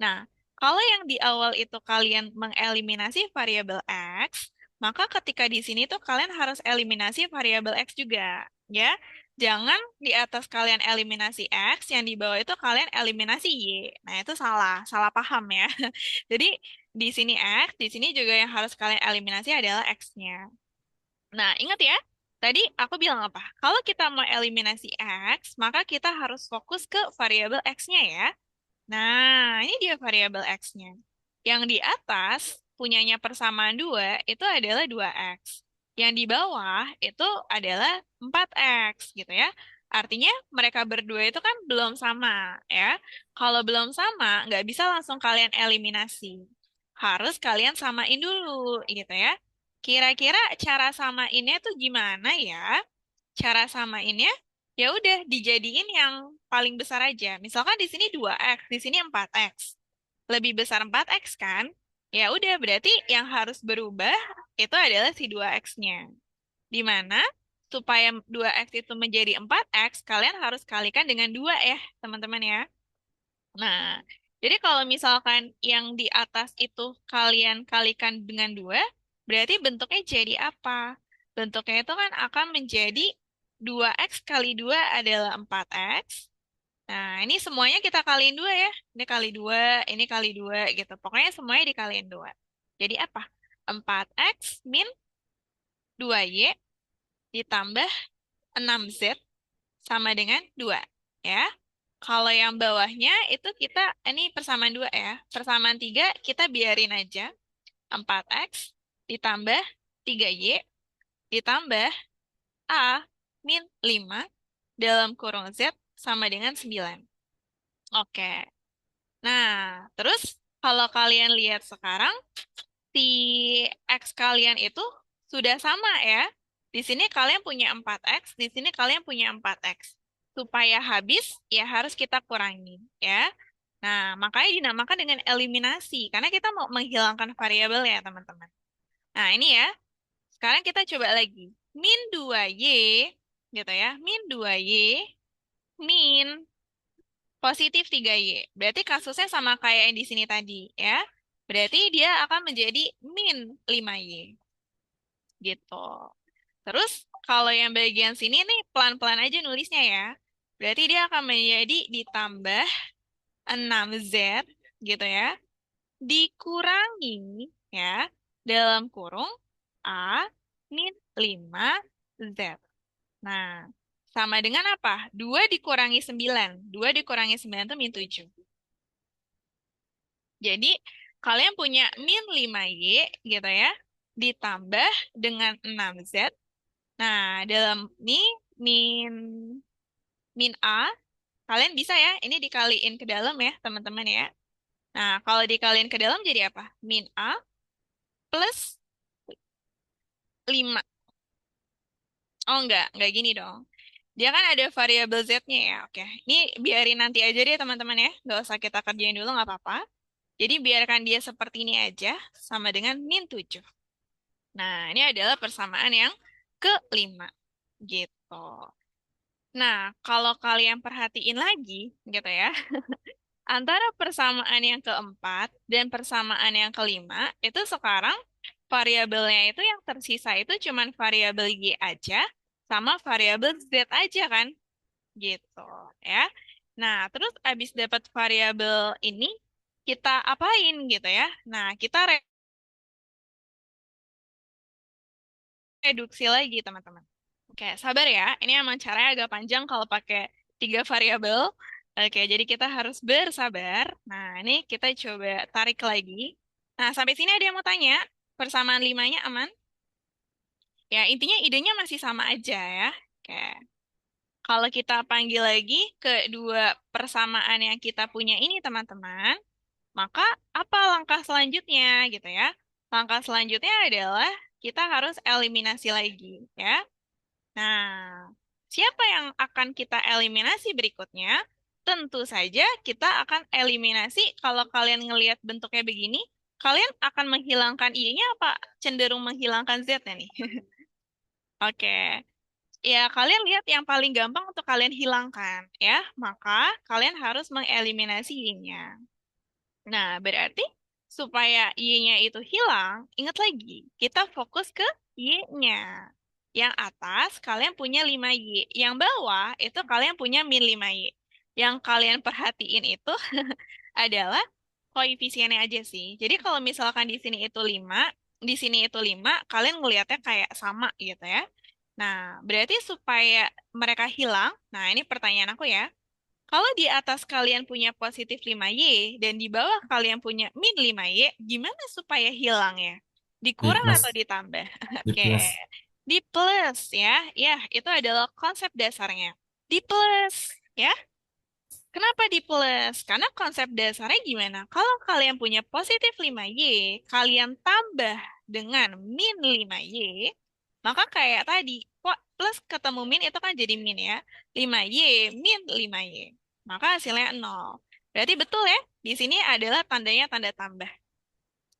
Nah, kalau yang di awal itu kalian mengeliminasi variabel X, maka ketika di sini tuh kalian harus eliminasi variabel X juga ya. Jangan di atas kalian eliminasi X, yang di bawah itu kalian eliminasi Y. Nah, itu salah, salah paham ya. Jadi di sini X, di sini juga yang harus kalian eliminasi adalah X-nya. Nah, ingat ya, tadi aku bilang apa? Kalau kita mau eliminasi X, maka kita harus fokus ke variabel X-nya ya. Nah, ini dia variabel X-nya. Yang di atas punyanya persamaan 2 itu adalah 2X. Yang di bawah itu adalah 4X gitu ya. Artinya mereka berdua itu kan belum sama ya. Kalau belum sama, nggak bisa langsung kalian eliminasi. Harus kalian samain dulu gitu ya. Kira-kira cara samainnya tuh gimana ya? Cara samainnya, ya udah dijadiin yang paling besar aja. Misalkan di sini 2x, di sini 4x. Lebih besar 4x kan? Ya udah, berarti yang harus berubah itu adalah si 2x-nya. Di mana supaya 2x itu menjadi 4x, kalian harus kalikan dengan 2 ya, teman-teman ya. Nah, jadi kalau misalkan yang di atas itu kalian kalikan dengan 2, berarti bentuknya jadi apa? Bentuknya itu kan akan menjadi 2x kali 2 adalah 4x. Nah, ini semuanya kita kaliin 2 ya. Ini kali 2, ini kali 2 gitu. Pokoknya semuanya dikaliin 2. Jadi apa? 4x min 2y ditambah 6z sama dengan 2. Ya. Kalau yang bawahnya itu kita, ini persamaan 2 ya. Persamaan 3 kita biarin aja. 4x ditambah 3y ditambah a min 5 dalam kurung z sama dengan 9. Oke. Nah, terus kalau kalian lihat sekarang, si X kalian itu sudah sama ya. Di sini kalian punya 4X, di sini kalian punya 4X. Supaya habis, ya harus kita kurangi ya. Nah, makanya dinamakan dengan eliminasi, karena kita mau menghilangkan variabel ya, teman-teman. Nah, ini ya. Sekarang kita coba lagi. Min 2Y, gitu ya. Min 2Y, min positif 3Y. Berarti kasusnya sama kayak yang di sini tadi, ya. Berarti dia akan menjadi min 5Y. Gitu. Terus, kalau yang bagian sini nih, pelan-pelan aja nulisnya ya. Berarti dia akan menjadi ditambah 6Z, gitu ya. Dikurangi, ya, dalam kurung A min 5Z. Nah, sama dengan apa? 2 dikurangi 9. 2 dikurangi 9 itu min 7. Jadi, kalian punya min 5Y gitu ya, ditambah dengan 6Z. Nah, dalam ini min min A, kalian bisa ya, ini dikaliin ke dalam ya, teman-teman ya. Nah, kalau dikaliin ke dalam jadi apa? Min A plus 5. Oh, enggak gini dong. Dia kan ada variabel Z-nya ya, oke. Ini biarin nanti aja deh, teman-teman ya. Nggak usah kita kerjain dulu, nggak apa-apa. Jadi biarkan dia seperti ini aja, sama dengan min 7. Nah, ini adalah persamaan yang kelima. Gitu. Nah, kalau kalian perhatiin lagi, gitu ya, antara persamaan yang keempat dan persamaan yang kelima, itu sekarang variabelnya itu yang tersisa itu cuman variabel Y aja, sama variabel Z aja kan? Gitu, ya. Nah, terus abis dapat variabel ini, kita apain gitu ya? Nah, kita reduksi lagi, teman-teman. Oke, sabar ya. Ini emang caranya agak panjang kalau pakai 3 variabel. Oke, jadi kita harus bersabar. Nah, ini kita coba tarik lagi. Nah, sampai sini ada yang mau tanya? Persamaan limanya aman? Ya, intinya idenya masih sama aja ya. Oke. Kalau kita panggil lagi ke 2 persamaan yang kita punya ini, teman-teman, maka apa langkah selanjutnya gitu ya? Langkah selanjutnya adalah kita harus eliminasi lagi ya. Nah, siapa yang akan kita eliminasi berikutnya? Tentu saja kita akan eliminasi kalau kalian ngelihat bentuknya begini, kalian akan menghilangkan I-nya apa cenderung menghilangkan Z-nya nih? Oke. Ya, kalian lihat yang paling gampang untuk kalian hilangkan ya. Maka kalian harus mengeliminasi Y-nya. Nah, berarti supaya Y-nya itu hilang, ingat lagi, kita fokus ke Y-nya. Yang atas kalian punya 5Y, yang bawah itu kalian punya min 5Y. Yang kalian perhatiin itu adalah koefisiennya aja sih. Jadi kalau misalkan di sini itu 5, di sini itu 5, kalian ngelihatnya kayak sama gitu ya. Nah, berarti supaya mereka hilang, nah ini pertanyaan aku ya. Kalau di atas kalian punya positif 5Y dan di bawah kalian punya min 5Y, gimana supaya hilang ya? D Dikurang atau plus, ditambah? D Oke, plus. di plus ya. Ya, itu adalah konsep dasarnya. Di plus ya. Kenapa di plus? Karena konsep dasarnya gimana? Kalau kalian punya positif 5Y, kalian tambah dengan min 5Y, Maka kayak tadi, kok plus ketemu min itu kan jadi min ya. 5Y min 5Y. Maka hasilnya 0. Berarti betul ya, di sini adalah tandanya tanda tambah.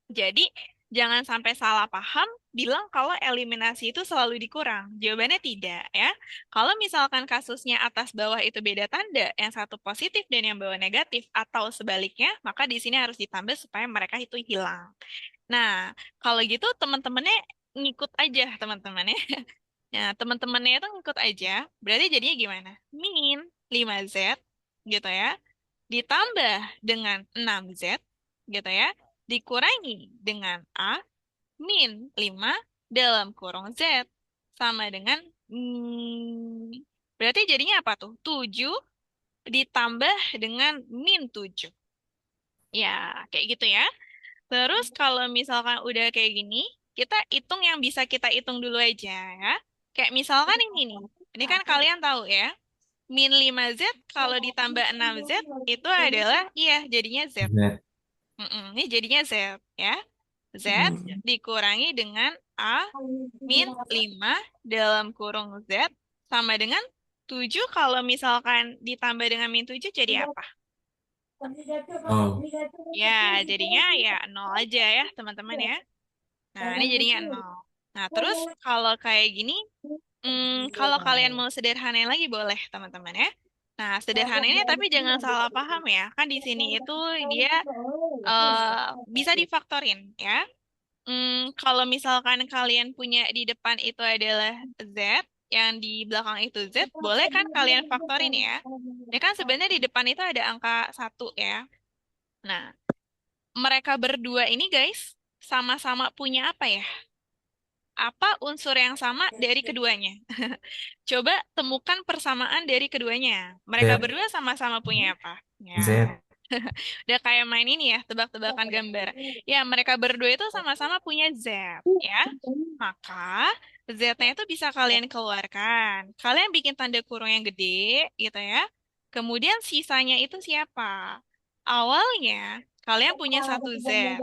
Jadi, jangan sampai salah paham bilang kalau eliminasi itu selalu dikurang. Jawabannya tidak ya. Kalau misalkan kasusnya atas bawah itu beda tanda, yang satu positif dan yang bawah negatif, atau sebaliknya, maka di sini harus ditambah supaya mereka itu hilang. Nah, kalau gitu teman-temannya ngikut aja teman-temannya. Nah, teman-temannya itu ngikut aja. Berarti jadinya gimana? Min 5Z gitu ya. Ditambah dengan 6Z gitu ya. Dikurangi dengan A min 5 dalam kurung Z sama dengan berarti jadinya apa tuh? 7 ditambah dengan min 7. Ya, kayak gitu ya. Terus kalau misalkan udah kayak gini, kita hitung yang bisa kita hitung dulu aja ya. Kayak misalkan ini nih. Ini kan kalian tahu ya. Min 5Z kalau ditambah 6Z itu adalah iya jadinya Z. Z. Ini jadinya Z ya. Z dikurangi dengan A min 5 dalam kurung Z sama dengan 7 kalau misalkan ditambah dengan min 7 jadi apa? Oh, Ya, jadinya ya 0 aja ya teman-teman ya. Nah, ini jadinya 0. Nah, terus kalau kayak gini, kalau kalian mau sederhanain lagi boleh teman-teman ya. Nah, sederhanainnya tapi jangan salah paham ya. Kan di sini itu dia bisa difaktorin ya. Kalau misalkan kalian punya di depan itu adalah Z, yang di belakang itu Z, boleh kan kalian faktorin ya. Ya kan sebenarnya di depan itu ada angka 1 ya. Nah, mereka berdua ini guys, sama-sama punya apa ya? Apa unsur yang sama dari keduanya? Coba temukan persamaan dari keduanya. Mereka Z. berdua sama-sama punya apa? Ya, Z. udah kayak main ini ya, tebak-tebakan gambar. Ya, mereka berdua itu sama-sama punya Z, ya. Maka Z-nya itu bisa kalian keluarkan. Kalian bikin tanda kurung yang gede, gitu ya. Kemudian sisanya itu siapa? Awalnya kalian punya satu Z.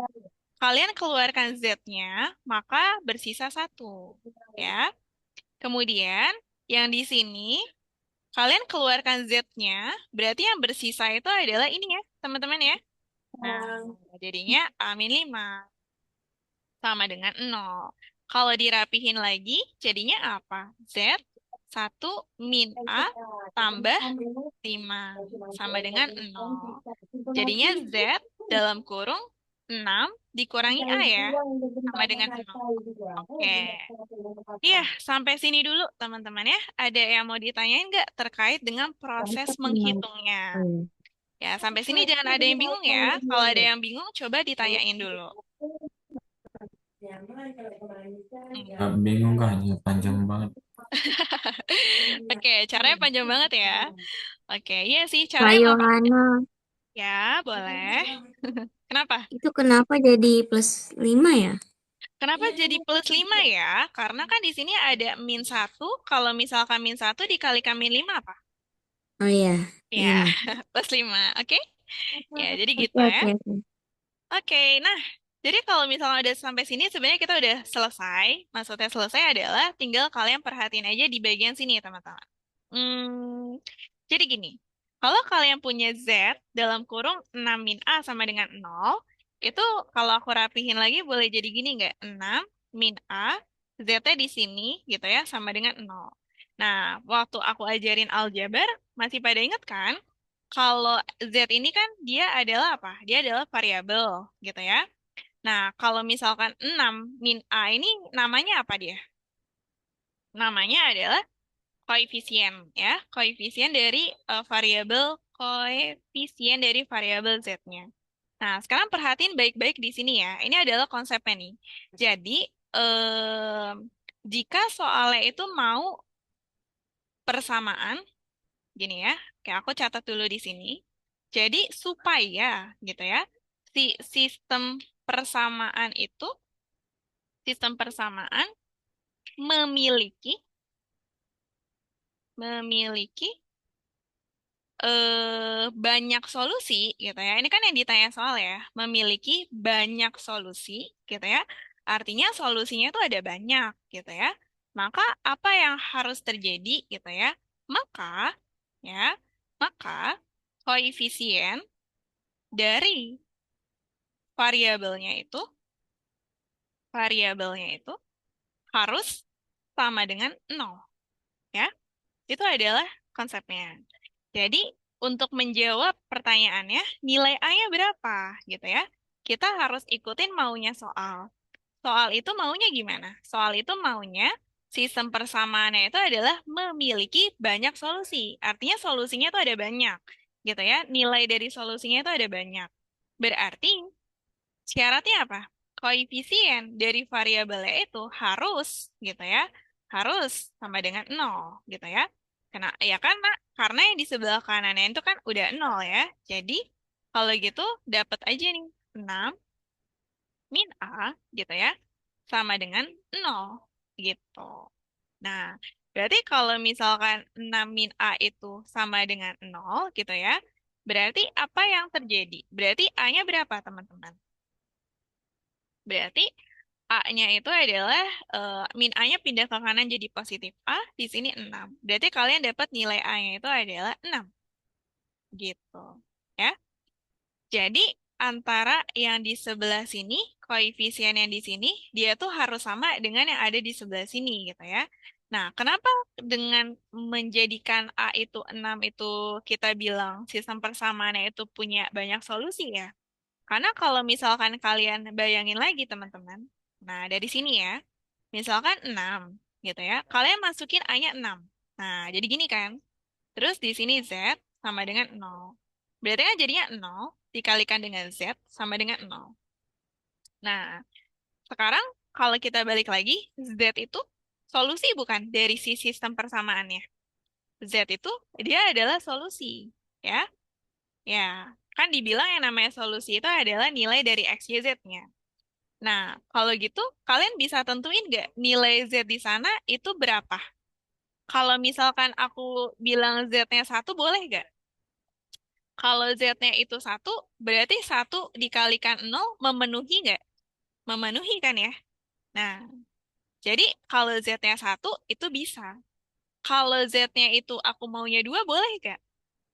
Kalian keluarkan Z-nya, maka bersisa satu, ya. Kemudian yang di sini kalian keluarkan Z-nya, berarti yang bersisa itu adalah ini ya, teman-teman ya. Nah, jadinya A-5 sama dengan 0. Kalau dirapihin lagi, jadinya apa? Z 1 min A tambah 5 sama dengan 0. Jadinya Z dalam kurung 6 dikurangi A ya, sama dengan 0. Oke. Iya, sampai sini dulu teman-teman ya. Ada yang mau ditanyain nggak terkait dengan proses menghitungnya? Ya, sampai sini jangan ada yang bingung ya. Kalau ada yang bingung, coba ditanyain dulu. Bingung kan? Ya, panjang banget. Oke, caranya panjang banget ya. Oke, iya sih, Kak caranya memang. Yohana, Ya, boleh. Kenapa? itu kenapa jadi plus 5 ya? Kenapa jadi plus 5 ya? Karena kan di sini ada min 1. Kalau misalkan min 1 dikalikan min 5 apa? Oh iya, Ya, 5. plus 5. Oke? Ya, jadi Oke, gitu ya. oke, oke. Oke, nah, jadi kalau misalnya udah sampai sini sebenarnya kita udah selesai. Maksudnya selesai adalah tinggal kalian perhatiin aja di bagian sini ya teman-teman. Hmm, jadi gini, kalau kalian punya Z dalam kurung 6 min A sama dengan 0, itu kalau aku rapihin lagi boleh jadi gini nggak? 6 min A, Z-nya di sini gitu ya, sama dengan 0. Nah, waktu aku ajarin aljabar, masih pada inget kan? Kalau Z ini kan dia adalah apa? Dia adalah variabel gitu ya. Nah, kalau misalkan 6 min A ini namanya apa dia? Namanya adalah koefisien ya, koefisien dari variabel Z-nya. Nah, sekarang perhatiin baik-baik di sini ya. Ini adalah konsepnya nih. Jadi, jika soalnya itu mau persamaan, gini ya, kayak aku catat dulu di sini. Jadi, supaya gitu ya, si sistem persamaan memiliki memiliki banyak solusi gitu ya. Ini kan yang ditanya soal ya, memiliki banyak solusi gitu ya. Artinya solusinya itu ada banyak gitu ya. Maka apa yang harus terjadi gitu ya? Maka ya, maka koefisien dari variabelnya itu variabelnya itu harus sama dengan nol ya. Itu adalah konsepnya. Jadi, untuk menjawab pertanyaannya, nilai A-nya berapa gitu ya? Kita harus ikutin maunya soal. Soal itu maunya gimana? Soal itu maunya sistem persamaannya itu adalah memiliki banyak solusi. Artinya solusinya itu ada banyak, gitu ya. Nilai dari solusinya itu ada banyak. Berarti syaratnya apa? Koefisien dari variabelnya itu harus, gitu ya, harus sama dengan nol, gitu ya. Karena yang di sebelah kanannya itu kan udah nol ya. Jadi kalau gitu dapat aja nih 6 min A gitu ya sama dengan nol gitu. Nah, berarti kalau misalkan 6 min A itu sama dengan nol gitu ya, berarti apa yang terjadi? Berarti A-nya berapa teman-teman? Berarti A-nya itu adalah min A-nya pindah ke kanan jadi positif A, di sini 6. Berarti kalian dapat nilai A-nya itu adalah 6 gitu. Ya. Jadi antara yang di sebelah sini, koefisien yang di sini, dia tuh harus sama dengan yang ada di sebelah sini gitu ya. Nah, kenapa dengan menjadikan A itu 6 itu kita bilang sistem persamaannya itu punya banyak solusi ya? Karena kalau misalkan kalian bayangin lagi teman-teman, nah dari sini ya, misalkan 6 gitu ya, kalian masukin A-nya 6. Nah, jadi gini kan, terus di sini Z sama dengan 0. Berarti kan jadinya 0 dikalikan dengan Z sama dengan 0. Nah, sekarang kalau kita balik lagi, Z itu solusi bukan dari si sistem persamaannya. Z itu dia adalah solusi, ya. Ya, kan dibilang yang namanya solusi itu adalah nilai dari X, Y, Z-nya. Nah, kalau gitu, kalian bisa tentuin nggak nilai Z di sana itu berapa? Kalau misalkan aku bilang Z-nya 1, boleh nggak? Kalau Z-nya itu 1, berarti 1 dikalikan 0 memenuhi nggak? Memenuhi kan ya? Nah, jadi kalau Z-nya 1, itu bisa. Kalau Z-nya itu aku maunya 2, boleh nggak?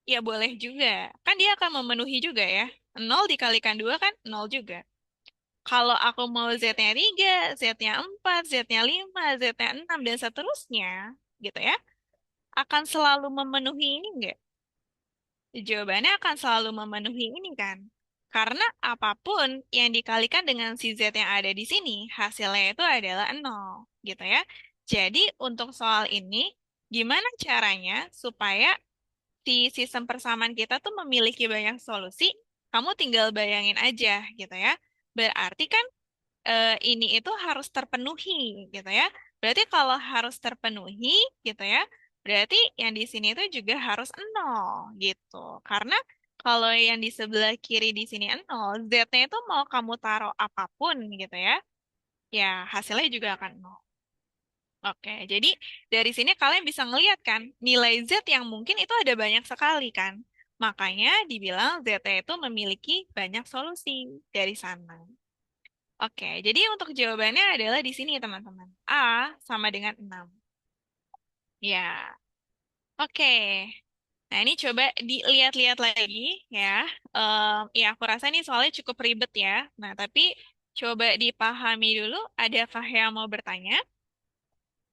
Ya boleh juga. Kan dia akan memenuhi juga ya. 0 dikalikan 2 kan 0 juga. Kalau aku mau Z-nya 3, Z-nya 4, Z-nya 5, Z-nya 6, dan seterusnya, gitu ya, akan selalu memenuhi ini enggak? Jawabannya akan selalu memenuhi ini kan? Karena apapun yang dikalikan dengan si Z yang ada di sini, hasilnya itu adalah 0, gitu ya. Jadi untuk soal ini, gimana caranya supaya si sistem persamaan kita tuh memiliki banyak solusi? Kamu tinggal bayangin aja, gitu ya. Berarti kan ini itu harus terpenuhi gitu ya. Berarti kalau harus terpenuhi gitu ya, berarti yang di sini itu juga harus nol gitu. Karena kalau yang di sebelah kiri di sini nol, Z-nya itu mau kamu taruh apapun gitu ya, ya hasilnya juga akan nol. Oke, jadi dari sini kalian bisa ngelihat kan, nilai Z yang mungkin itu ada banyak sekali kan. Makanya dibilang Z-nya itu memiliki banyak solusi dari sana. Oke, jadi untuk jawabannya adalah di sini teman-teman. A sama dengan 6. Ya, oke. Nah, ini coba dilihat-lihat lagi ya. Ya, aku rasa ini soalnya cukup ribet ya. Nah, tapi coba dipahami dulu. Adakah yang mau bertanya?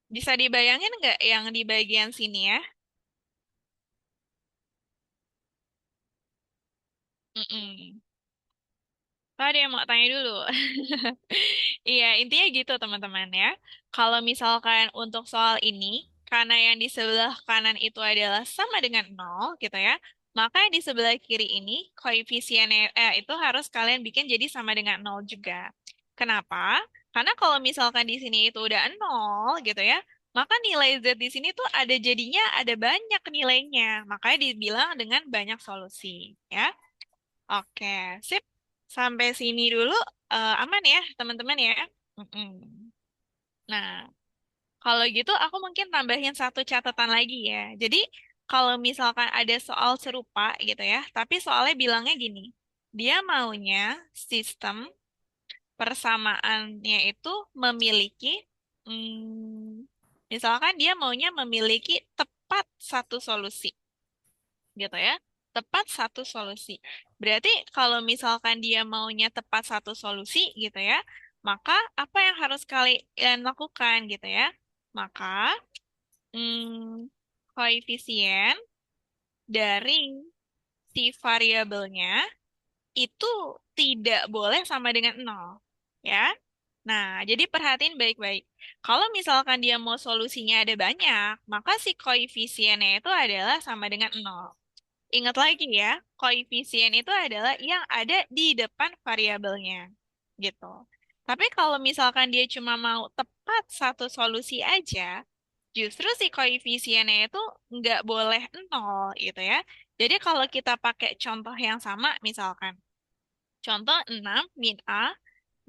Bisa dibayangin nggak yang di bagian sini ya? Mm-mm. Ada yang mau tanya dulu? Iya, intinya gitu teman-teman ya. Kalau misalkan untuk soal ini, karena yang di sebelah kanan itu adalah sama dengan nol, gitu ya, maka yang di sebelah kiri ini, koefisiennya itu harus kalian bikin jadi sama dengan nol juga. Kenapa? Karena kalau misalkan di sini itu udah nol, gitu ya, maka nilai Z di sini tuh ada jadinya ada banyak nilainya. Makanya dibilang dengan banyak solusi, ya. Oke, sip. Sampai sini dulu aman ya, teman-teman ya. Mm-mm. Nah, kalau gitu aku mungkin tambahin satu catatan lagi ya. Jadi, kalau misalkan ada soal serupa gitu ya, tapi soalnya bilangnya gini, dia maunya sistem persamaannya itu memiliki, hmm, Misalkan dia maunya memiliki tepat satu solusi, gitu ya. Tepat satu solusi. Berarti kalau misalkan dia maunya tepat satu solusi, gitu ya, maka apa yang harus kalian lakukan, gitu ya? Maka koefisien dari si variabelnya itu tidak boleh sama dengan nol, ya. Nah, jadi perhatiin baik-baik. Kalau misalkan dia mau solusinya ada banyak, maka si koefisiennya itu adalah sama dengan nol. Ingat lagi ya, koefisien itu adalah yang ada di depan variabelnya, gitu. Tapi kalau misalkan dia cuma mau tepat satu solusi aja, justru si koefisiennya itu nggak boleh nol, gitu ya. Jadi kalau kita pakai contoh yang sama, misalkan, contoh 6 min A,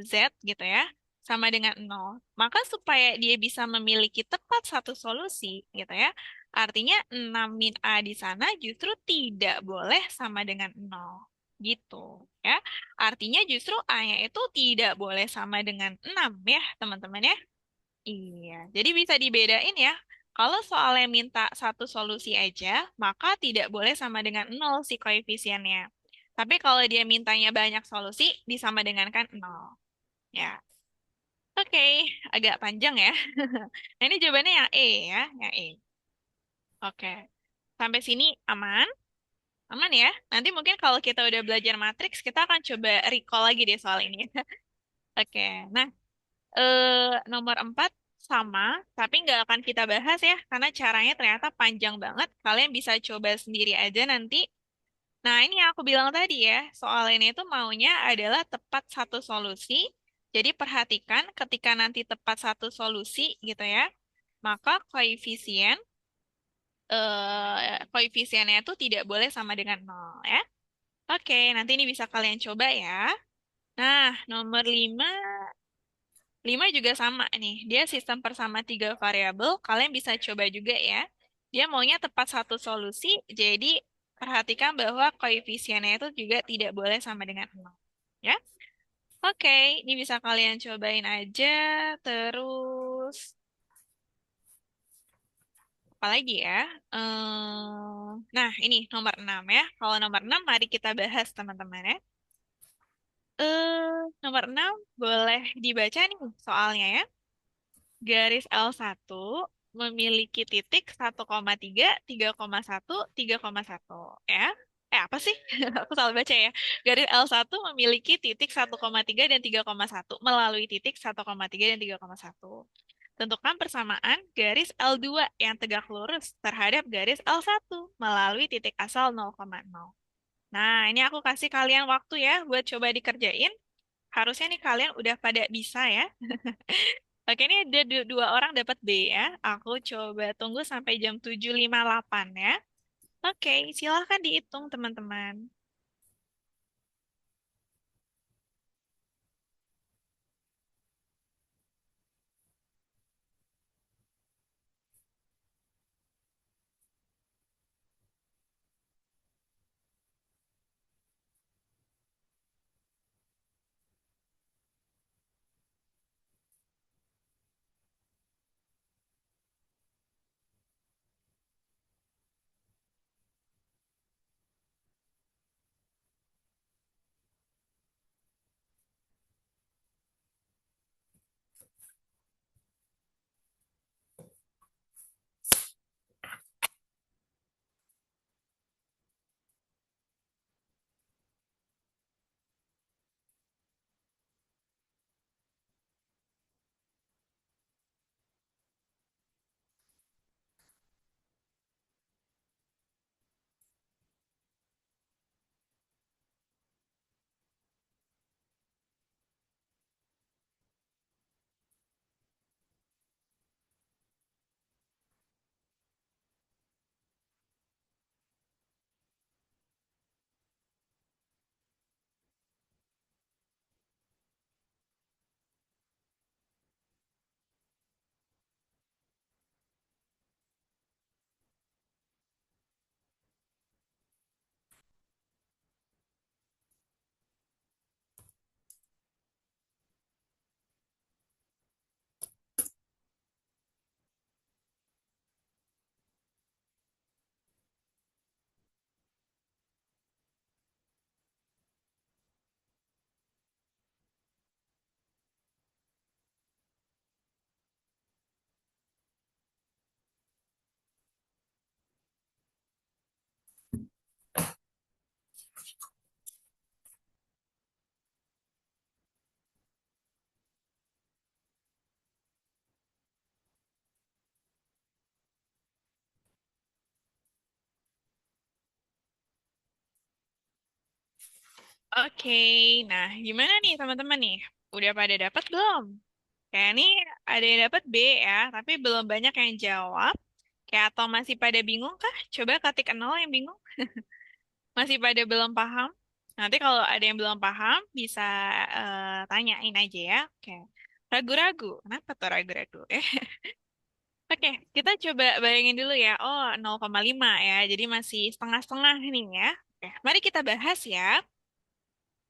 Z gitu ya, sama dengan nol. Maka supaya dia bisa memiliki tepat satu solusi gitu ya, artinya 6 min A di sana justru tidak boleh sama dengan nol. Gitu ya. Artinya justru A-nya itu tidak boleh sama dengan 6 ya, teman-teman ya. Iya, jadi bisa dibedain ya. Kalau soalnya minta satu solusi aja, maka tidak boleh sama dengan nol si koefisiennya. Tapi kalau dia mintanya banyak solusi, disama dengan kan nol. Ya, oke, agak panjang ya. Nah, ini jawabannya yang E ya, yang E. Oke, sampai sini aman? Aman ya? Nanti mungkin kalau kita udah belajar matriks, kita akan coba recall lagi deh soal ini. Oke, nah nomor 4 sama, tapi nggak akan kita bahas ya, karena caranya ternyata panjang banget. Kalian bisa coba sendiri aja nanti. Nah, ini yang aku bilang tadi ya, soal ini itu maunya adalah tepat satu solusi. Jadi perhatikan ketika nanti tepat satu solusi gitu ya, maka koefisiennya itu tidak boleh sama dengan nol ya. Oke, nanti ini bisa kalian coba ya. Nah, nomor 5 5 juga sama nih. Dia sistem persama tiga variabel. Kalian bisa coba juga ya. Dia maunya tepat satu solusi, jadi perhatikan bahwa koefisiennya itu juga tidak boleh sama dengan nol. Ya, oke. Ini bisa kalian cobain aja. Terus, apa lagi ya? Nah, ini nomor 6 ya. Kalau nomor 6, mari kita bahas teman-teman ya. Nomor 6 boleh dibaca nih soalnya ya. Garis L1 memiliki titik 1,3, 3,1, 3,1 ya. Apa sih? Aku salah baca ya. Garis L1 memiliki titik 1,3 dan 3,1 melalui titik 1,3 dan 3,1. Tentukan persamaan garis L2 yang tegak lurus terhadap garis L1 melalui titik asal 0,0. Nah, ini aku kasih kalian waktu ya buat coba dikerjain. Harusnya nih kalian udah pada bisa ya. Oke, ini ada dua orang dapat B ya. Aku coba tunggu sampai jam 7.58 ya. Oke, silahkan dihitung teman-teman. Oke, nah gimana nih teman-teman nih? Udah pada dapat belum? Kayak ini ada yang dapat B ya, tapi belum banyak yang jawab. Kayak atau masih pada bingung kah? Coba ketik nol yang bingung. Masih pada belum paham? Nanti kalau ada yang belum paham, bisa tanyain aja ya. Oke. Ragu-ragu. Kenapa tuh ragu-ragu? Oke, kita coba bayangin dulu ya. Oh, 0,5 ya. Jadi masih setengah-setengah nih ya. Oke, mari kita bahas ya.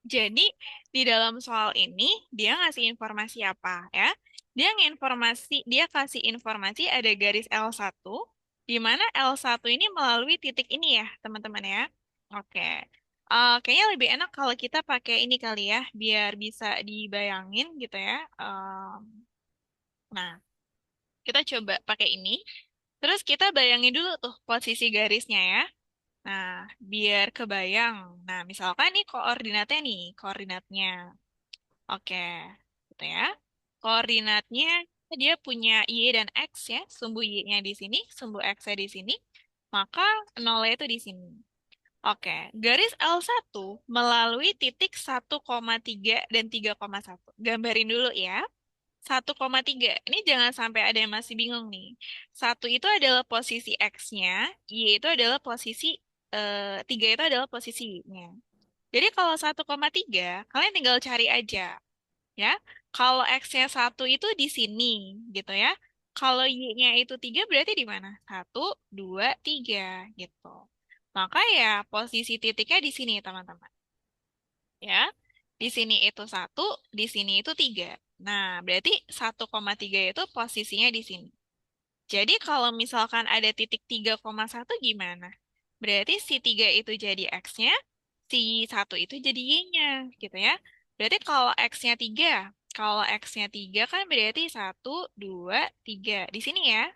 Jadi, di dalam soal ini, dia ngasih informasi apa ya? Dia kasih informasi ada garis L1, di mana L1 ini melalui titik ini ya, teman-teman ya. Oke. Kayaknya lebih enak kalau kita pakai ini kali ya, biar bisa dibayangin gitu ya. Nah, kita coba pakai ini. Terus kita bayangin dulu tuh posisi garisnya ya. Nah, biar kebayang. Nah, misalkan nih koordinatnya. Oke, gitu ya. Koordinatnya dia punya Y dan X ya. Sumbu Y-nya di sini, sumbu X-nya di sini. Maka nolnya itu di sini. Oke, garis L1 melalui titik 1,3 dan 3,1. Gambarin dulu ya. 1,3. Ini jangan sampai ada yang masih bingung nih. Satu itu adalah posisi X-nya, Y itu adalah posisi, 3 itu adalah posisi Y-nya. Jadi kalau 1,3, kalian tinggal cari aja, ya. Kalau X-nya 1 itu di sini, gitu ya. Kalau Y-nya itu 3 berarti di mana? 1, 2, 3, gitu. Maka ya posisi titiknya di sini, teman-teman. Ya, di sini itu 1, di sini itu 3. Nah, berarti 1,3 itu posisinya di sini. Jadi kalau misalkan ada titik 3,1 gimana? Berarti si 3 itu jadi X-nya, si 1 itu jadi Y-nya, gitu ya. Berarti kalau X-nya 3 kan berarti 1, 2, 3. Di sini ya.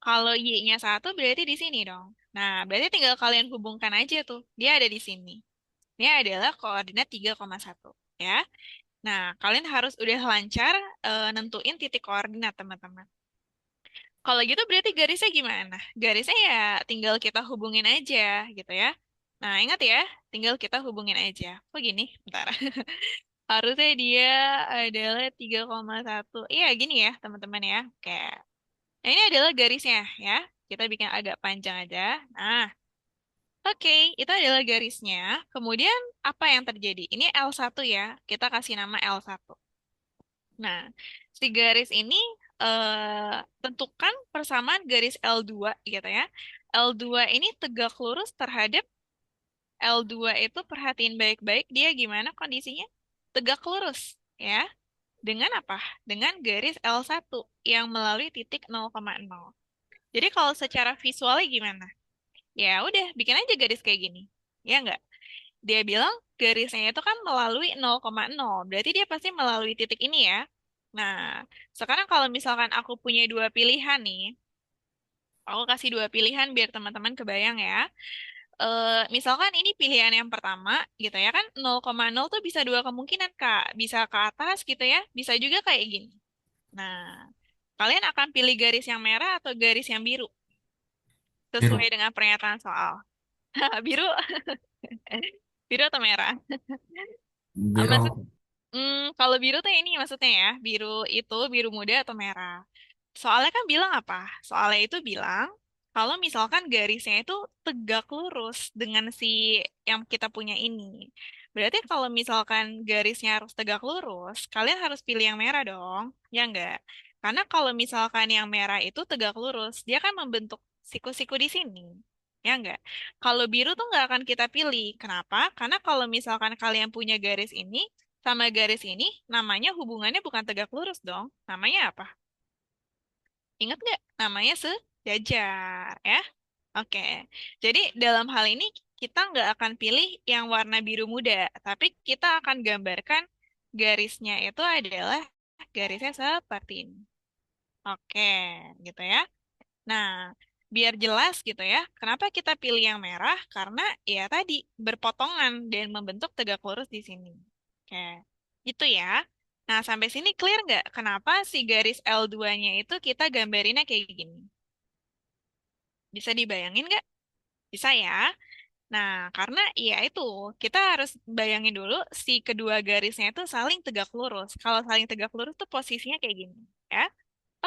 Kalau Y-nya 1 berarti di sini dong. Nah, berarti tinggal kalian hubungkan aja tuh. Dia ada di sini. Ini adalah koordinat 3,1 ya. Nah, kalian harus udah lancar nentuin titik koordinat, teman-teman. Kalau gitu berarti garisnya gimana? Garisnya ya tinggal kita hubungin aja gitu ya. Nah, ingat ya, tinggal kita hubungin aja. Kok gini? Bentar. Harusnya dia adalah 3,1. Iya, gini ya, teman-teman ya. Oke. Nah, ini adalah garisnya ya. Kita bikin agak panjang aja. Nah, oke, itu adalah garisnya. Kemudian apa yang terjadi? Ini L1 ya. Kita kasih nama L1. Nah, si garis ini tentukan persamaan garis L2 gitu ya. L2 ini tegak lurus terhadap L2 itu perhatiin baik-baik dia gimana kondisinya? Tegak lurus ya. Dengan apa? Dengan garis L1 yang melalui titik 0,0. Jadi kalau secara visualnya gimana? Ya udah, bikin aja garis kayak gini. Ya nggak? Dia bilang garisnya itu kan melalui 0,0. Berarti dia pasti melalui titik ini ya. Nah, sekarang kalau misalkan aku punya dua pilihan nih, aku kasih dua pilihan biar teman-teman kebayang ya. Misalkan ini pilihan yang pertama gitu ya kan 0,0 tuh bisa dua kemungkinan Kak. Bisa ke atas gitu ya, bisa juga kayak gini. Nah, kalian akan pilih garis yang merah atau garis yang biru sesuai Biru. dengan pernyataan soal. Biru, biru atau merah? Biru. Maksud kalau biru tuh ini maksudnya ya, biru itu biru muda atau merah. Soalnya kan bilang apa? Soalnya itu bilang kalau misalkan garisnya itu tegak lurus dengan si yang kita punya ini. Berarti kalau misalkan garisnya harus tegak lurus, kalian harus pilih yang merah dong, ya enggak? Karena kalau misalkan yang merah itu tegak lurus, dia kan membentuk siku-siku di sini. Ya enggak? Kalau biru tuh nggak akan kita pilih. Kenapa? Karena kalau misalkan kalian punya garis ini sama garis ini, namanya hubungannya bukan tegak lurus dong. Namanya apa? Ingat nggak? Namanya sejajar, ya. Oke. Jadi dalam hal ini kita nggak akan pilih yang warna biru muda, tapi kita akan gambarkan garisnya itu adalah garisnya seperti ini. Oke, gitu ya. Nah, biar jelas gitu ya, kenapa kita pilih yang merah? Karena ya tadi berpotongan dan membentuk tegak lurus di sini. Oke, gitu ya. Nah, sampai sini clear nggak? Kenapa si garis L2-nya itu kita gambarinnya kayak gini? Bisa dibayangin nggak? Bisa ya. Nah, karena ya itu, kita harus bayangin dulu si kedua garisnya itu saling tegak lurus. Kalau saling tegak lurus tuh posisinya kayak gini, ya.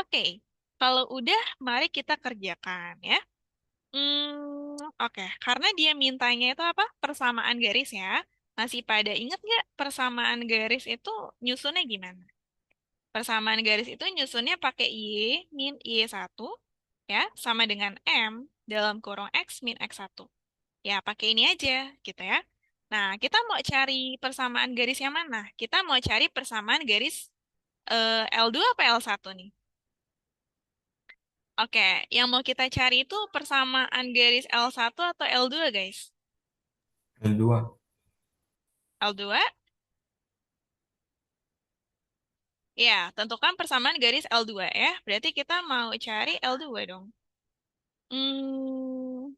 Oke, kalau udah, mari kita kerjakan, ya. Oke, karena dia mintanya itu apa? Persamaan garis ya. Masih pada inget nggak persamaan garis itu nyusunnya gimana? Persamaan garis itu nyusunnya pakai Y min Y1 ya, sama dengan M dalam kurung X min X1. Ya, pakai ini aja gitu ya. Nah, kita mau cari persamaan garis yang mana? Kita mau cari persamaan garis L2 apa L1 nih? Oke, yang mau kita cari itu persamaan garis L1 atau L2, guys? L2. L2? Ya, tentukan persamaan garis L2 ya. Berarti kita mau cari L2 dong. Hmm,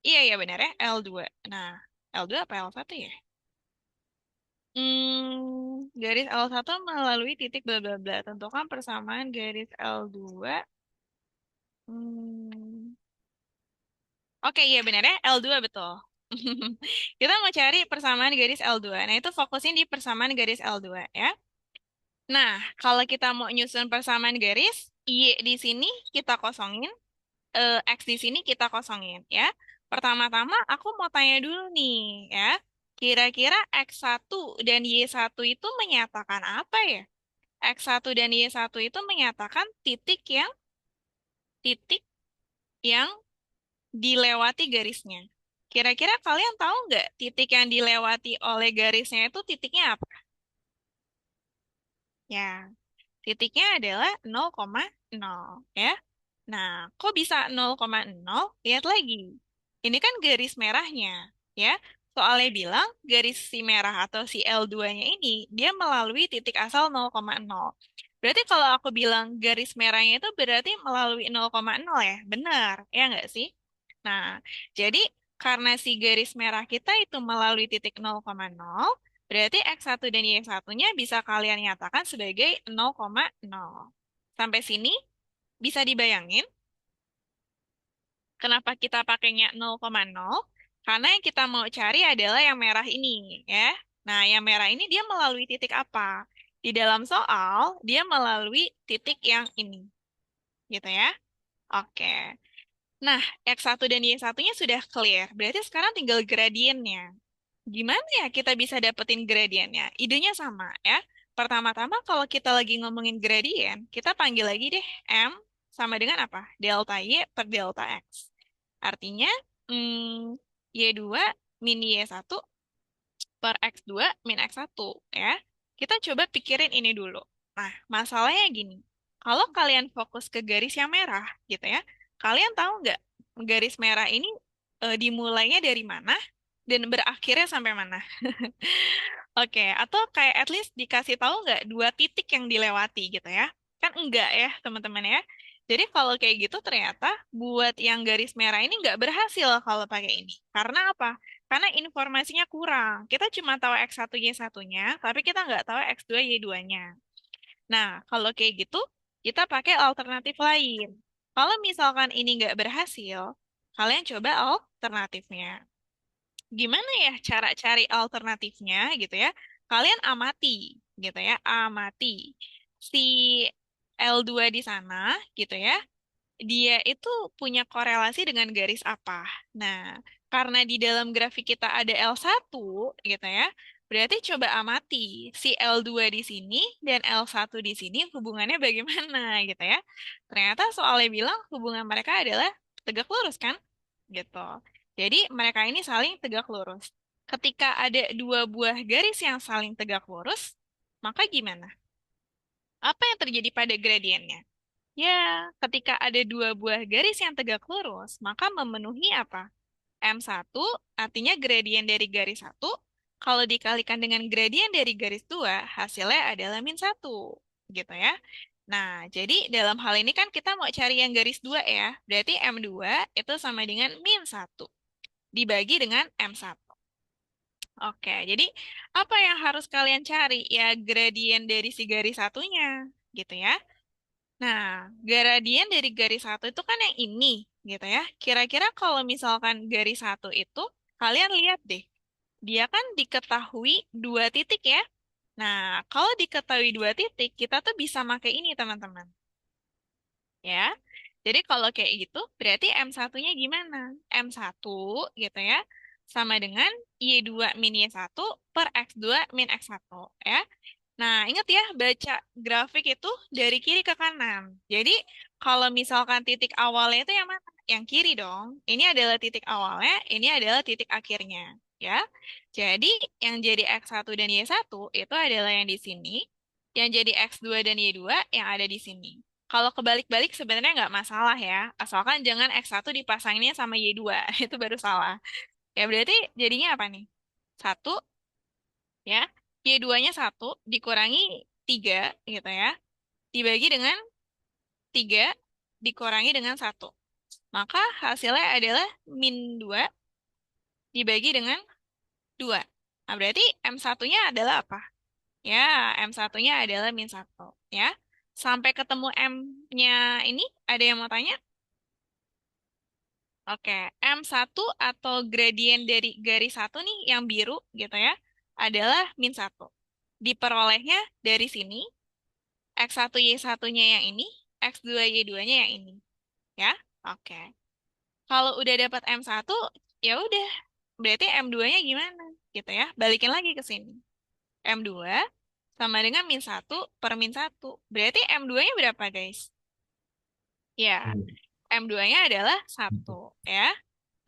iya, iya benar ya, L2. Nah, L2 apa L1 ya? Garis L1 melalui titik bla bla bla. Tentukan persamaan garis L2. Hmm, Oke, iya benar ya, L2 betul. Kita mau cari persamaan garis L2. Nah, itu fokusin di persamaan garis L2 ya. Nah, kalau kita mau nyusun persamaan garis, Y di sini kita kosongin, X di sini kita kosongin ya. Pertama-tama aku mau tanya dulu nih ya. Kira-kira X1 dan Y1 itu menyatakan apa ya? X1 dan Y1 itu menyatakan titik yang dilewati garisnya. Kira-kira kalian tahu nggak titik yang dilewati oleh garisnya itu titiknya apa? Ya, titiknya adalah 0,0 ya. Nah, kok bisa 0,0? Lihat lagi. Ini kan garis merahnya, ya. Soalnya bilang garis si merah atau si L2-nya ini dia melalui titik asal 0,0. Berarti kalau aku bilang garis merahnya itu berarti melalui 0,0 ya? Benar, ya nggak sih? Nah, jadi karena si garis merah kita itu melalui titik 0,0, berarti X1 dan Y1-nya bisa kalian nyatakan sebagai 0,0. Sampai sini bisa dibayangin kenapa kita pakainya 0,0? Karena yang kita mau cari adalah yang merah ini, ya. Nah, yang merah ini dia melalui titik apa? Di dalam soal, dia melalui titik yang ini, gitu ya. Oke. Nah, X1 dan Y1-nya sudah clear. Berarti sekarang tinggal gradiennya. Gimana ya kita bisa dapetin gradiennya? Idenya sama ya. Pertama-tama kalau kita lagi ngomongin gradien, kita panggil lagi deh M sama dengan apa? Delta Y per delta X. Artinya, Y2 min Y1 per X2 min X1 ya. Kita coba pikirin ini dulu. Nah, masalahnya gini. Kalau kalian fokus ke garis yang merah gitu ya, kalian tahu nggak garis merah ini dimulainya dari mana dan berakhirnya sampai mana? Oke, atau kayak at least dikasih tahu nggak dua titik yang dilewati gitu ya? Kan enggak ya, teman-teman ya. Jadi kalau kayak gitu ternyata buat yang garis merah ini nggak berhasil kalau pakai ini. Karena apa? Karena informasinya kurang. Kita cuma tahu X1 Y1-nya, tapi kita nggak tahu X2 Y2-nya. Nah, kalau kayak gitu, kita pakai alternatif lain. Kalau misalkan ini nggak berhasil, kalian coba alternatifnya. Gimana ya cara cari alternatifnya gitu ya? Kalian amati gitu ya, amati si L2 di sana gitu ya. Dia itu punya korelasi dengan garis apa? Nah, karena di dalam grafik kita ada L1 gitu ya. Berarti coba amati si L2 di sini dan L1 di sini hubungannya bagaimana gitu ya. Ternyata soalnya bilang hubungan mereka adalah tegak lurus kan? Gitu. Jadi mereka ini saling tegak lurus. Ketika ada dua buah garis yang saling tegak lurus, maka gimana? Apa yang terjadi pada gradiennya? Ya, ketika ada dua buah garis yang tegak lurus, maka memenuhi apa? M1 artinya gradien dari garis satu. Kalau dikalikan dengan gradien dari garis 2, hasilnya adalah min satu. Gitu ya. Nah, jadi dalam hal ini kan kita mau cari yang garis 2 ya. Berarti M2 itu sama dengan min satu dibagi dengan M1. Oke, jadi apa yang harus kalian cari? Ya gradien dari si garis satunya, gitu ya. Nah, gradien dari garis satu itu kan yang ini. gitu ya. Kira-kira kalau misalkan garis 1 itu, kalian lihat deh, dia kan diketahui 2 titik ya. Nah, kalau diketahui 2 titik, kita tuh bisa pakai ini, teman-teman. Ya, jadi kalau kayak gitu, berarti M1-nya gimana? M1 gitu ya, sama dengan Y2 min Y1 per X2 min X1 ya. Nah, ingat ya, baca grafik itu dari kiri ke kanan. Jadi, kalau misalkan titik awalnya itu yang mana? Yang kiri dong. Ini adalah titik awalnya, ini adalah titik akhirnya. Ya, jadi yang jadi X1 dan Y1 itu adalah yang di sini. Yang jadi X2 dan Y2 yang ada di sini. Kalau kebalik-balik sebenarnya nggak masalah ya. Asalkan jangan X1 dipasanginnya sama Y2. Itu baru salah. Ya, berarti jadinya apa nih? Satu ya. Y2-nya 1 dikurangi 3 gitu ya. Dibagi dengan 3 dikurangi dengan 1. Maka hasilnya adalah min 2 dibagi dengan 2. Nah, berarti M1-nya adalah apa? Ya, M1-nya adalah min 1. Ya. Sampai ketemu M-nya ini, ada yang mau tanya? Oke, M1 atau gradien dari garis 1 nih, yang biru gitu ya, adalah min 1. Diperolehnya dari sini, X1 Y1-nya yang ini, X2 Y2-nya yang ini. Ya, oke. Kalau udah dapat M1, ya udah. Berarti M2-nya gimana? Gitu ya. Balikin lagi ke sini. M2 sama dengan min 1 per min 1. Berarti M2-nya berapa, guys? Ya, Hmm. M2-nya adalah 1. Ya.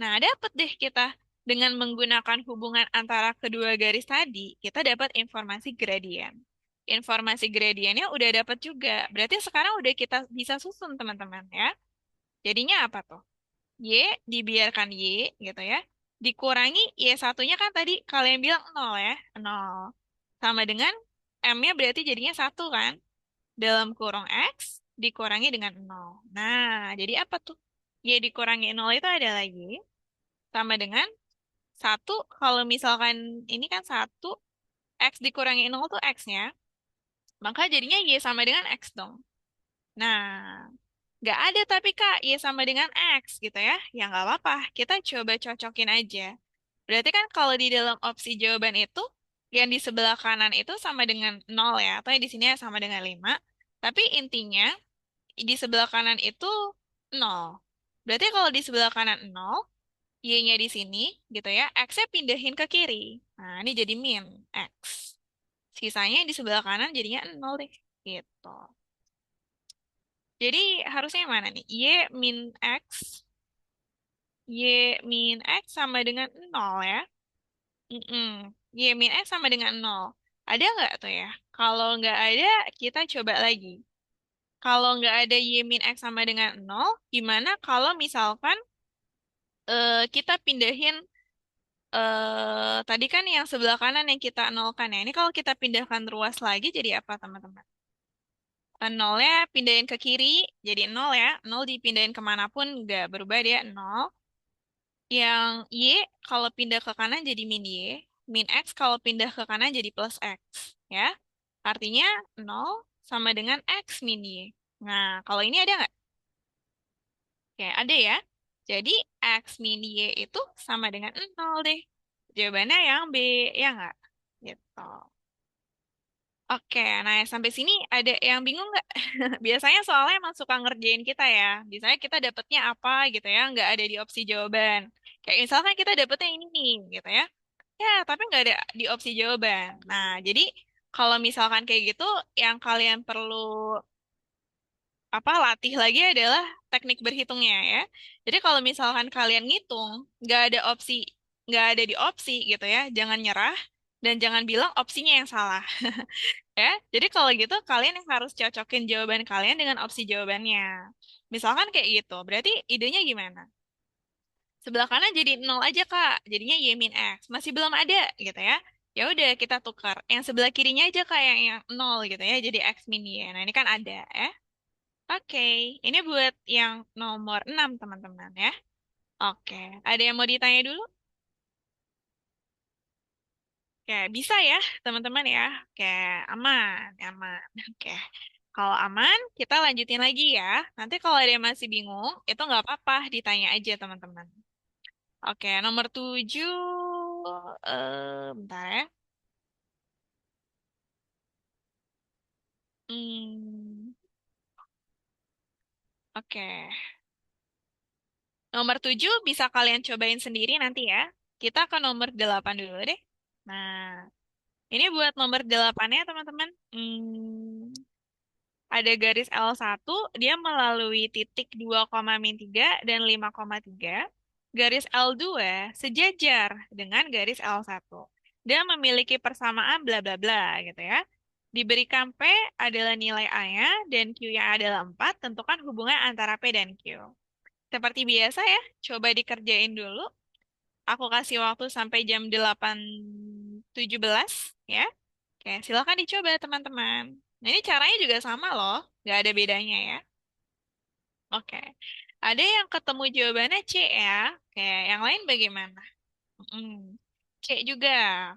Nah, dapat deh kita. Dengan menggunakan hubungan antara kedua garis tadi, kita dapat informasi gradien. Informasi gradiennya udah dapat juga. Berarti sekarang udah kita bisa susun, teman-teman, ya. Jadinya apa tuh? Y dibiarkan Y gitu ya. Dikurangi Y1-nya kan tadi kalian bilang 0 ya. 0. Sama dengan M-nya berarti jadinya 1 kan. Dalam kurung X dikurangi dengan 0. Nah, jadi apa tuh? Y dikurangi 0 itu adalah Y. Sama dengan 1. Kalau misalkan ini kan 1. X dikurangi 0 tuh X-nya. Maka jadinya Y sama dengan X dong. Nah, nggak ada tapi Kak, Y sama dengan X gitu ya. Ya nggak apa-apa, kita coba cocokin aja. Berarti kan kalau di dalam opsi jawaban itu, yang di sebelah kanan itu sama dengan 0 ya, atau yang di sini sama dengan 5. Tapi intinya, di sebelah kanan itu 0. Berarti kalau di sebelah kanan 0, Y-nya di sini gitu ya, X-nya pindahin ke kiri. Nah, ini jadi min X. Sisanya di sebelah kanan jadinya 0 deh. Gitu. Jadi harusnya yang mana nih? Y min X. Y min X sama dengan 0 ya. Y min X sama dengan 0. Ada nggak tuh ya? Kalau nggak ada, kita coba lagi. Kalau nggak ada Y min X sama dengan 0, gimana kalau misalkan kita pindahin tadi kan yang sebelah kanan yang kita nolkan ya. Ini kalau kita pindahkan ruas lagi jadi apa teman-teman? Nolnya pindahin ke kiri jadi 0 ya. 0 dipindahin kemanapun nggak berubah dia 0. Yang Y kalau pindah ke kanan jadi min Y. Min X kalau pindah ke kanan jadi plus X. Ya. Artinya 0 sama dengan X min Y. Nah, kalau ini ada nggak? Oke, ada ya. Jadi X min Y itu sama dengan 0 deh. Jawabannya yang B, ya nggak? Gitu. Oke, nah sampai sini ada yang bingung nggak? Biasanya soalnya emang suka ngerjain kita ya. Biasanya kita dapetnya apa gitu ya, nggak ada di opsi jawaban. Kayak misalkan kita dapetnya ini nih, gitu ya. Ya, tapi nggak ada di opsi jawaban. Nah, jadi kalau misalkan kayak gitu, yang kalian perlu apa latih lagi adalah teknik berhitungnya ya. Jadi kalau misalkan kalian ngitung, nggak ada di opsi gitu ya, jangan nyerah dan jangan bilang opsinya yang salah. Ya, jadi kalau gitu kalian yang harus cocokin jawaban kalian dengan opsi jawabannya. Misalkan kayak gitu, berarti idenya gimana? Sebelah kanan jadi 0 aja, Kak. Jadinya Y min X. Masih belum ada gitu ya. Ya udah kita tukar. Yang sebelah kirinya aja Kak yang 0 gitu ya. Jadi X min Y. Nah, ini kan ada ya. Oke, ini buat yang nomor 6 teman-teman ya. Oke, ada yang mau ditanya dulu? Oke, bisa ya teman-teman ya. Oke, aman, aman. Oke. Kalau aman, kita lanjutin lagi ya. Nanti kalau ada yang masih bingung, itu nggak apa-apa, ditanya aja teman-teman. Oke, nomor 7. Bentar ya. Hmm, oke. Nomor 7 bisa kalian cobain sendiri nanti ya. Kita ke nomor 8 dulu deh. Nah, ini buat nomor 8-nya teman-teman. Ada garis L1, dia melalui titik 2,3 dan 5,3. Garis L2 sejajar dengan garis L1. Dia memiliki persamaan bla bla bla gitu ya. Diberikan P adalah nilai A-nya dan Q-nya adalah 4, tentukan hubungan antara P dan Q. Seperti biasa ya, coba dikerjain dulu. Aku kasih waktu sampai jam 8.17 ya. Oke, silakan dicoba teman-teman. Nah, ini caranya juga sama loh, nggak ada bedanya ya. Oke, ada yang ketemu jawabannya C ya. Oke, yang lain bagaimana? Mm, C juga.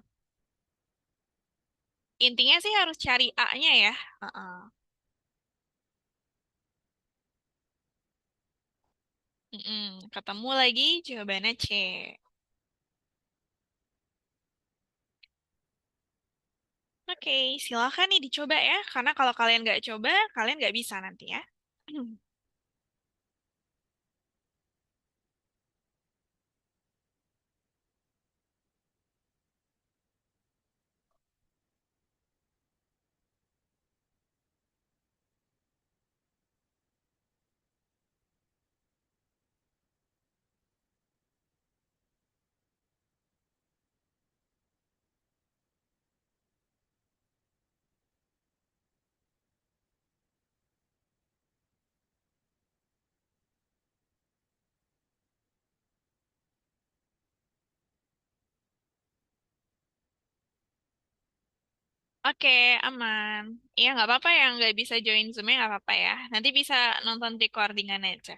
Intinya sih harus cari A-nya ya. Heeh. Ketemu lagi jawabannya C. Oke, silakan nih dicoba ya. Karena kalau kalian nggak coba, kalian nggak bisa nanti ya. Oke, aman. Iya, nggak apa-apa ya, nggak bisa join Zoom-nya nggak apa-apa ya. Nanti bisa nonton recordingan aja.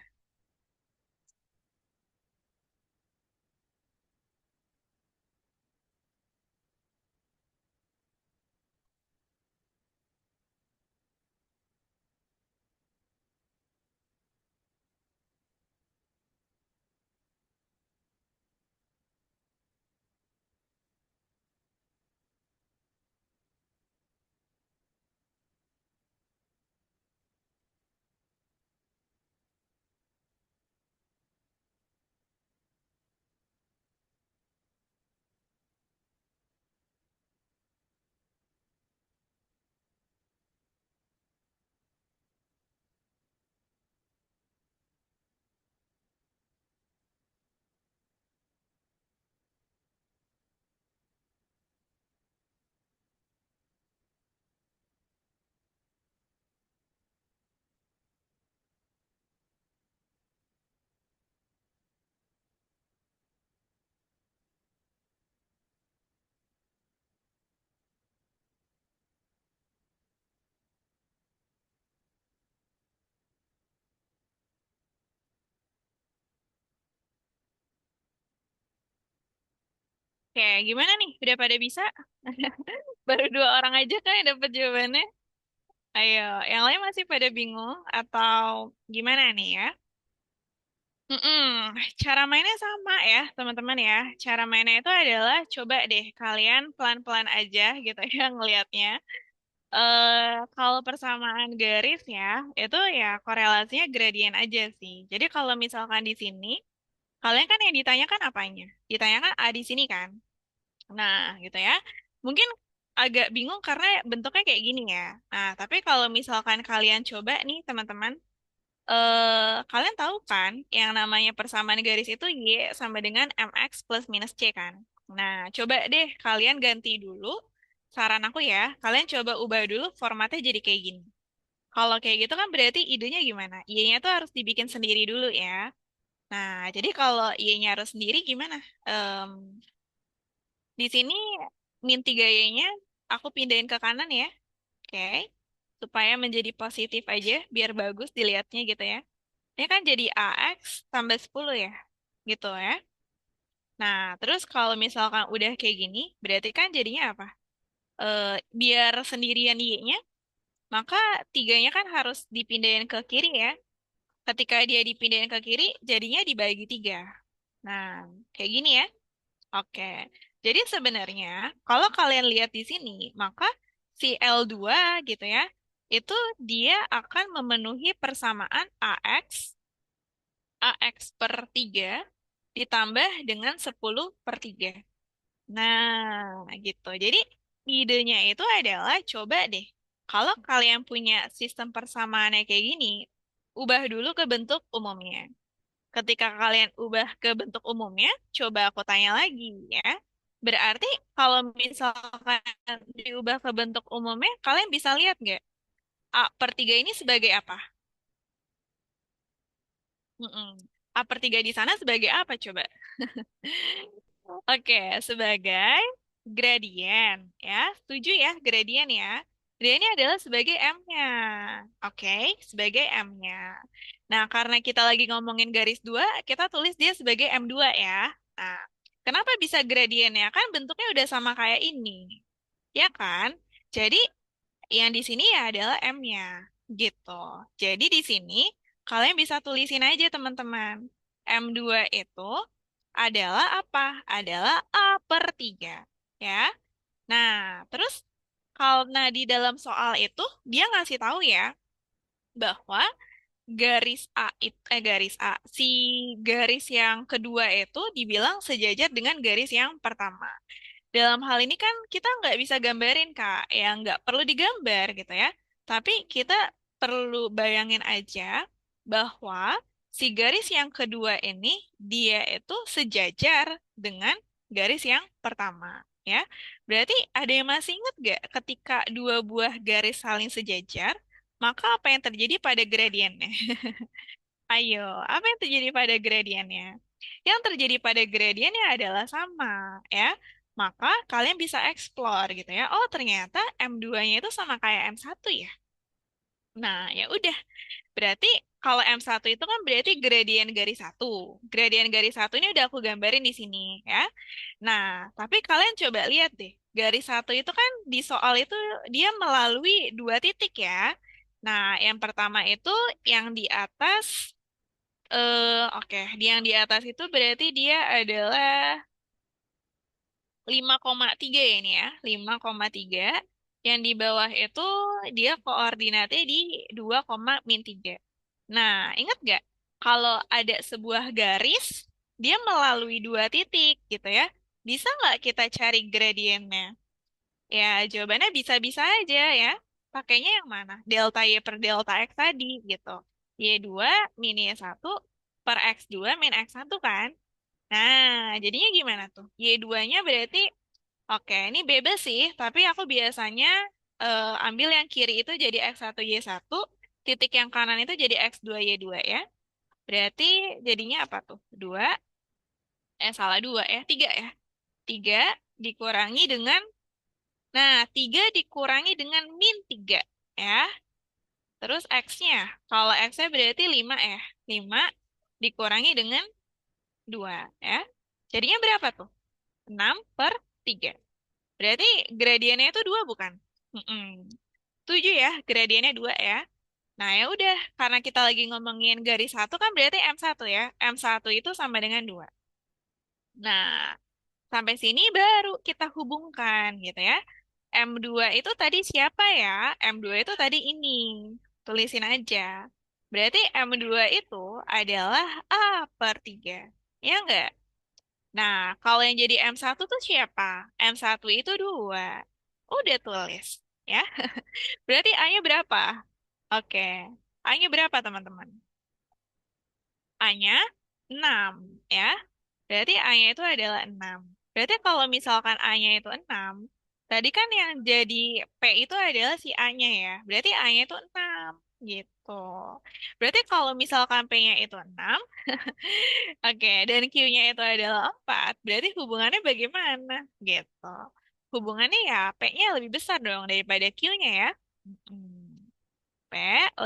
Oke, gimana nih? Udah pada bisa? Baru 2 orang aja kan yang dapat jawabannya. Ayo, yang lain masih pada bingung atau gimana nih ya? Cara mainnya sama ya, teman-teman ya. Cara mainnya itu adalah coba deh kalian pelan-pelan aja gitu ya ngelihatnya. Kalau persamaan garis ya, itu ya korelasinya gradien aja sih. Jadi kalau misalkan di sini, kalian kan yang ditanyakan apanya? Ditanyakan A di sini kan? Nah, gitu ya. Mungkin agak bingung karena bentuknya kayak gini ya. Nah, tapi kalau misalkan kalian coba nih, teman-teman, kalian tahu kan yang namanya persamaan garis itu Y sama dengan MX plus minus C kan? Nah, coba deh kalian ganti dulu. Saran aku ya, kalian coba ubah dulu formatnya jadi kayak gini. Kalau kayak gitu kan berarti idenya gimana? Y-nya tuh harus dibikin sendiri dulu ya. Nah, jadi kalau Y-nya harus sendiri gimana? Em, di sini min 3Y-nya aku pindahin ke kanan ya. Oke. Supaya menjadi positif aja, biar bagus dilihatnya gitu ya. Ini kan jadi AX tambah 10 ya. Gitu ya. Nah, terus kalau misalkan udah kayak gini, berarti kan jadinya apa? Biar sendirian Y-nya, maka tiganya kan harus dipindahin ke kiri ya. Ketika dia dipindahin ke kiri, jadinya dibagi 3. Nah, kayak gini ya. Oke. Jadi sebenarnya kalau kalian lihat di sini, maka si L2 gitu ya, itu dia akan memenuhi persamaan AX per 3 ditambah dengan 10/3. Nah, gitu. Jadi idenya itu adalah coba deh, kalau kalian punya sistem persamaannya kayak gini, ubah dulu ke bentuk umumnya. Ketika kalian ubah ke bentuk umumnya, coba aku tanya lagi ya. Berarti kalau misalkan diubah ke bentuk umumnya, kalian bisa lihat nggak? A/3 ini sebagai apa? Mm-mm. A/3 di sana sebagai apa coba? Oke, sebagai gradien ya. Setuju ya, gradien ya. Gradiennya adalah sebagai M-nya. Oke, sebagai M-nya. Nah, karena kita lagi ngomongin garis 2, kita tulis dia sebagai M2 ya. Nah, kenapa bisa gradiennya? Kan bentuknya udah sama kayak ini. Ya kan? Jadi, yang di sini ya adalah M-nya. Gitu. Jadi, di sini kalian bisa tulisin aja teman-teman. M2 itu adalah apa? Adalah A/3. Ya. Nah, terus karena di dalam soal itu dia ngasih tahu ya bahwa garis A itu garis A si garis yang kedua itu dibilang sejajar dengan garis yang pertama. Dalam hal ini kan kita nggak bisa gambarin Kak, ya nggak perlu digambar gitu ya. Tapi kita perlu bayangin aja bahwa si garis yang kedua ini dia itu sejajar dengan garis yang pertama, ya. Berarti ada yang masih ingat nggak ketika dua buah garis saling sejajar, maka apa yang terjadi pada gradiennya? Ayo, apa yang terjadi pada gradiennya? Yang terjadi pada gradiennya adalah sama, ya. Maka kalian bisa explore gitu ya. Oh, ternyata M2-nya itu sama kayak M1 ya. Nah, ya udah. Berarti kalau M1 itu kan berarti gradien garis satu. Gradien garis satu ini udah aku gambarin di sini ya. Nah, tapi kalian coba lihat deh. Garis satu itu kan di soal itu dia melalui 2 titik ya. Nah, yang pertama itu yang di atas oke, yang di atas itu berarti dia adalah 5,3 ya ini ya, 5,3. Yang di bawah itu dia koordinatnya di 2,-3. Nah, ingat nggak? Kalau ada sebuah garis, dia melalui 2 titik gitu ya. Bisa nggak kita cari gradiennya? Ya, jawabannya bisa-bisa aja ya. Pakainya yang mana? Delta Y per delta X tadi gitu. Y2 min Y1 per X2 min X1 kan? Nah, jadinya gimana tuh? Y2-nya berarti, oke, ini bebas sih, tapi aku biasanya ambil yang kiri itu jadi X1 Y1, titik yang kanan itu jadi X2 Y2 ya. Berarti jadinya apa tuh? 2, salah 2 ya, 3 ya. 3 dikurangi dengan, nah, 3 dikurangi dengan min 3 ya. Terus X-nya, kalau X-nya berarti 5 ya. 5 dikurangi dengan 2 ya. Jadinya berapa tuh? 6/3. Berarti gradiennya itu 2 bukan? Mm-mm. 7 ya, gradiennya 2 ya. Nah ya udah, karena kita lagi ngomongin garis satu kan berarti M1 ya. M1 itu sama dengan 2. Nah, sampai sini baru kita hubungkan gitu ya. M2 itu tadi siapa ya? M2 itu tadi ini. Tulisin aja. Berarti M2 itu adalah A/3. Ya enggak? Nah, kalau yang jadi M1 tuh siapa? M1 itu 2. Udah tulis. Ya. Berarti A-nya berapa? Oke. A-nya berapa, teman-teman? A-nya 6. Ya. Berarti A-nya itu adalah 6. Berarti kalau misalkan A-nya itu 6, tadi kan yang jadi P itu adalah si A-nya ya. Berarti A-nya itu 6. Gitu. Berarti kalau misalkan P-nya itu 6, oke, dan Q-nya itu adalah 4, berarti hubungannya bagaimana? Gitu. Hubungannya ya P-nya lebih besar dong daripada Q-nya ya. Hmm. P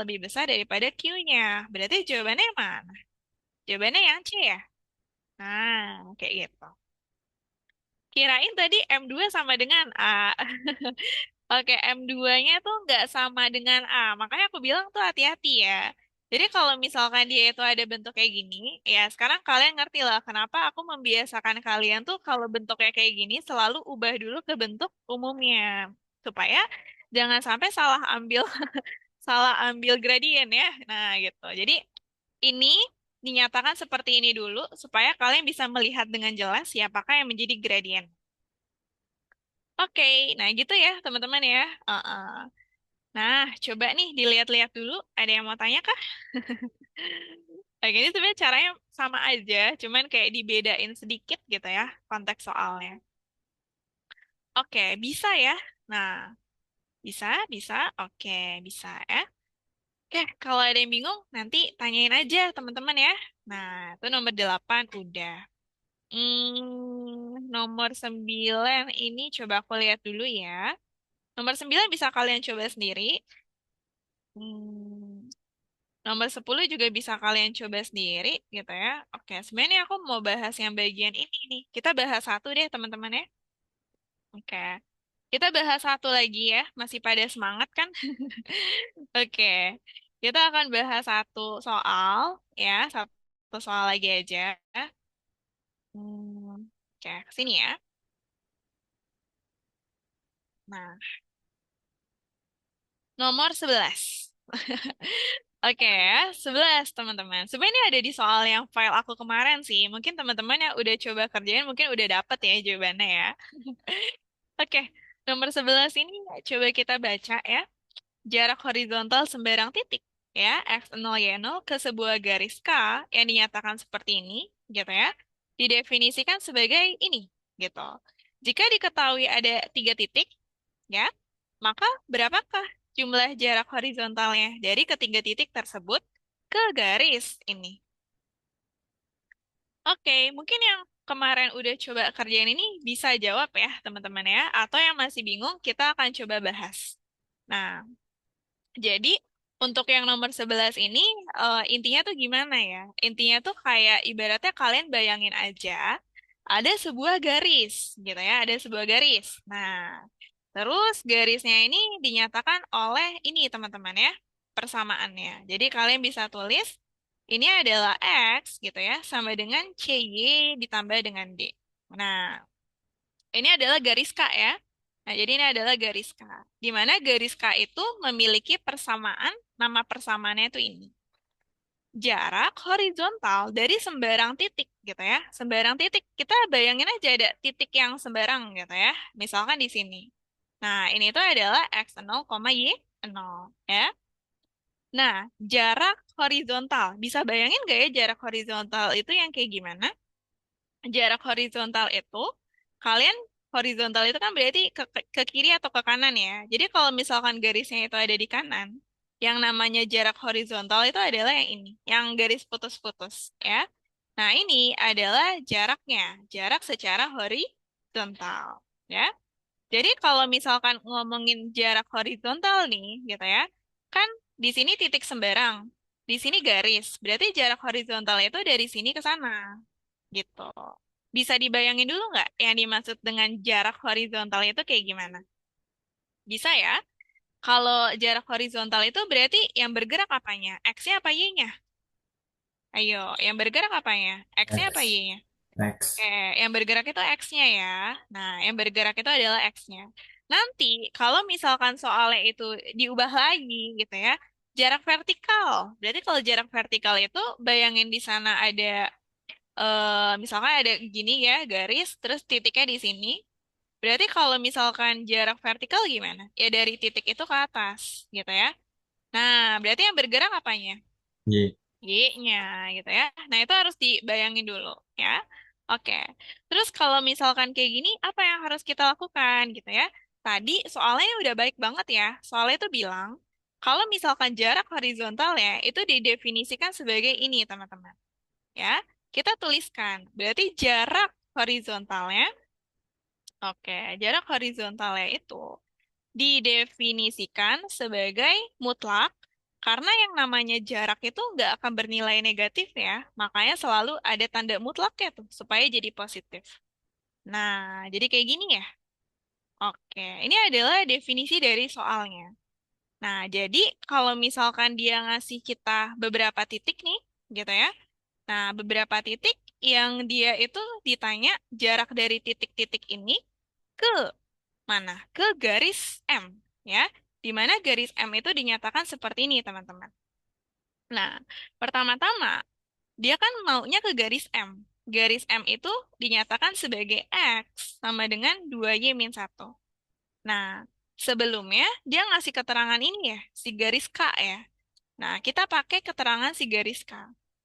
lebih besar daripada Q-nya. Berarti jawabannya yang mana? Jawabannya yang C ya? Nah, kayak gitu. Kirain tadi M2 sama dengan A. Oke, M2-nya tuh nggak sama dengan A. Makanya aku bilang tuh hati-hati ya. Jadi kalau misalkan dia itu ada bentuk kayak gini, ya sekarang kalian ngerti lah kenapa aku membiasakan kalian tuh kalau bentuknya kayak gini selalu ubah dulu ke bentuk umumnya. Supaya jangan sampai salah ambil salah ambil gradien ya. Nah, gitu. Jadi ini dinyatakan seperti ini dulu supaya kalian bisa melihat dengan jelas siapakah yang menjadi gradien. Oke, nah gitu ya teman-teman ya. Uh-uh. Nah, coba nih dilihat-lihat dulu. Ada yang mau tanya kah? Oke, ini sebenarnya caranya sama aja, cuman kayak dibedain sedikit gitu ya konteks soalnya. Oke, bisa ya. Nah, bisa, bisa. Oke, bisa ya. Oke, kalau ada yang bingung, nanti tanyain aja teman-teman ya. Nah, itu nomor 8 udah. Nomor 9 ini coba aku lihat dulu ya. Nomor 9 bisa kalian coba sendiri. Hmm, Nomor 10 juga bisa kalian coba sendiri gitu ya. Oke, sebenarnya aku mau bahas yang bagian ini nih. Kita bahas satu deh teman-teman ya. Oke, kita bahas satu lagi ya. Masih pada semangat kan? Oke, kita akan bahas satu soal ya. Satu soal lagi aja. Oke, kesini ya. Nah, nomor 11. Oke ya, 11 teman-teman. Sebenarnya ini ada di soal yang file aku kemarin sih. Mungkin teman-teman yang udah coba kerjain mungkin udah dapet ya jawabannya ya. Oke, nomor 11 ini coba kita baca ya. Jarak horizontal sembarang titik ya, x0 y0 ke sebuah garis K yang dinyatakan seperti ini gitu ya. Didefinisikan sebagai ini gitu. Jika diketahui ada 3 titik ya, maka berapakah jumlah jarak horizontalnya dari ketiga titik tersebut ke garis ini? Oke, mungkin yang kemarin udah coba kerjain ini bisa jawab ya, teman-teman ya. Atau yang masih bingung, kita akan coba bahas. Nah, jadi untuk yang nomor 11 ini intinya tuh gimana ya? Intinya tuh kayak ibaratnya kalian bayangin aja ada sebuah garis gitu ya, ada sebuah garis. Nah, terus garisnya ini dinyatakan oleh ini teman-teman ya, persamaannya. Jadi kalian bisa tulis ini adalah X gitu ya, sama dengan CY ditambah dengan D. Nah, ini adalah garis K ya. Nah, jadi ini adalah garis K. Di mana garis K itu memiliki persamaan, nama persamaannya itu ini. Jarak horizontal dari sembarang titik gitu ya. Sembarang titik. Kita bayangin aja ada titik yang sembarang gitu ya. Misalkan di sini. Nah, ini tuh adalah x0, y0 ya. Nah, jarak horizontal. Bisa bayangin gak ya jarak horizontal itu yang kayak gimana? Jarak horizontal itu, kalian horizontal itu kan berarti ke kiri atau ke kanan ya. Jadi kalau misalkan garisnya itu ada di kanan, yang namanya jarak horizontal itu adalah yang ini, yang garis putus-putus ya. Nah, ini adalah jaraknya, jarak secara horizontal ya. Jadi kalau misalkan ngomongin jarak horizontal nih, gitu ya, kan di sini titik sembarang, di sini garis. Berarti jarak horizontal itu dari sini ke sana, gitu. Bisa dibayangin dulu nggak yang dimaksud dengan jarak horizontal itu kayak gimana? Bisa ya? Kalau jarak horizontal itu berarti yang bergerak apanya? X-nya apa Y-nya? Ayo, yang bergerak apanya? X-nya apa Next. Y-nya? Next. Yang bergerak itu X-nya ya. Nah, yang bergerak itu adalah X-nya. Nanti, kalau misalkan soalnya itu diubah lagi gitu ya, jarak vertikal. Berarti kalau jarak vertikal itu, bayangin di sana ada, misalkan ada gini ya, garis, terus titiknya di sini. Berarti kalau misalkan jarak vertikal gimana? Ya dari titik itu ke atas, gitu ya. Nah, berarti yang bergerak apanya? Y. Y-nya gitu ya. Nah, itu harus dibayangin dulu ya. Oke. Terus kalau misalkan kayak gini, apa yang harus kita lakukan gitu ya? Tadi soalnya udah baik banget ya. Soalnya itu bilang, kalau misalkan jarak horizontalnya itu didefinisikan sebagai ini, teman-teman. Ya, kita tuliskan. Berarti jarak horizontalnya, oke, jarak horizontalnya itu didefinisikan sebagai mutlak karena yang namanya jarak itu nggak akan bernilai negatif ya. Makanya selalu ada tanda mutlaknya tuh supaya jadi positif. Nah, jadi kayak gini ya. Oke, ini adalah definisi dari soalnya. Nah, jadi kalau misalkan dia ngasih kita beberapa titik nih, gitu ya. Nah, beberapa titik yang dia itu ditanya jarak dari titik-titik ini ke mana? Ke garis M, ya. Di mana garis M itu dinyatakan seperti ini, teman-teman. Nah, pertama-tama, dia kan maunya ke garis M. Garis M itu dinyatakan sebagai X sama dengan 2Y-1. Nah, sebelumnya dia ngasih keterangan ini ya, si garis K ya. Nah, kita pakai keterangan si garis K.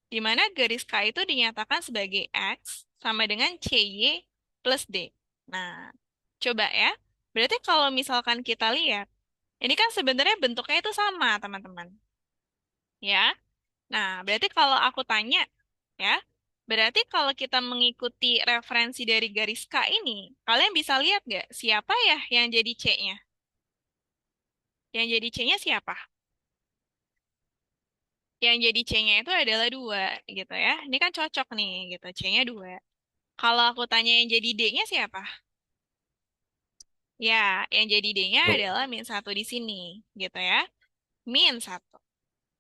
Di mana garis K itu dinyatakan sebagai X sama dengan CY plus D. Nah, coba ya. Berarti kalau misalkan kita lihat, ini kan sebenarnya bentuknya itu sama, teman-teman. Ya. Nah, berarti kalau aku tanya, ya, berarti kalau kita mengikuti referensi dari garis K ini, kalian bisa lihat nggak siapa ya yang jadi C-nya? Yang jadi C-nya siapa? Yang jadi C-nya itu adalah 2, gitu ya. Ini kan cocok nih, gitu. C-nya 2. Kalau aku tanya yang jadi D-nya siapa? Ya, yang jadi D-nya Tuh. adalah -1 di sini, gitu ya. -1.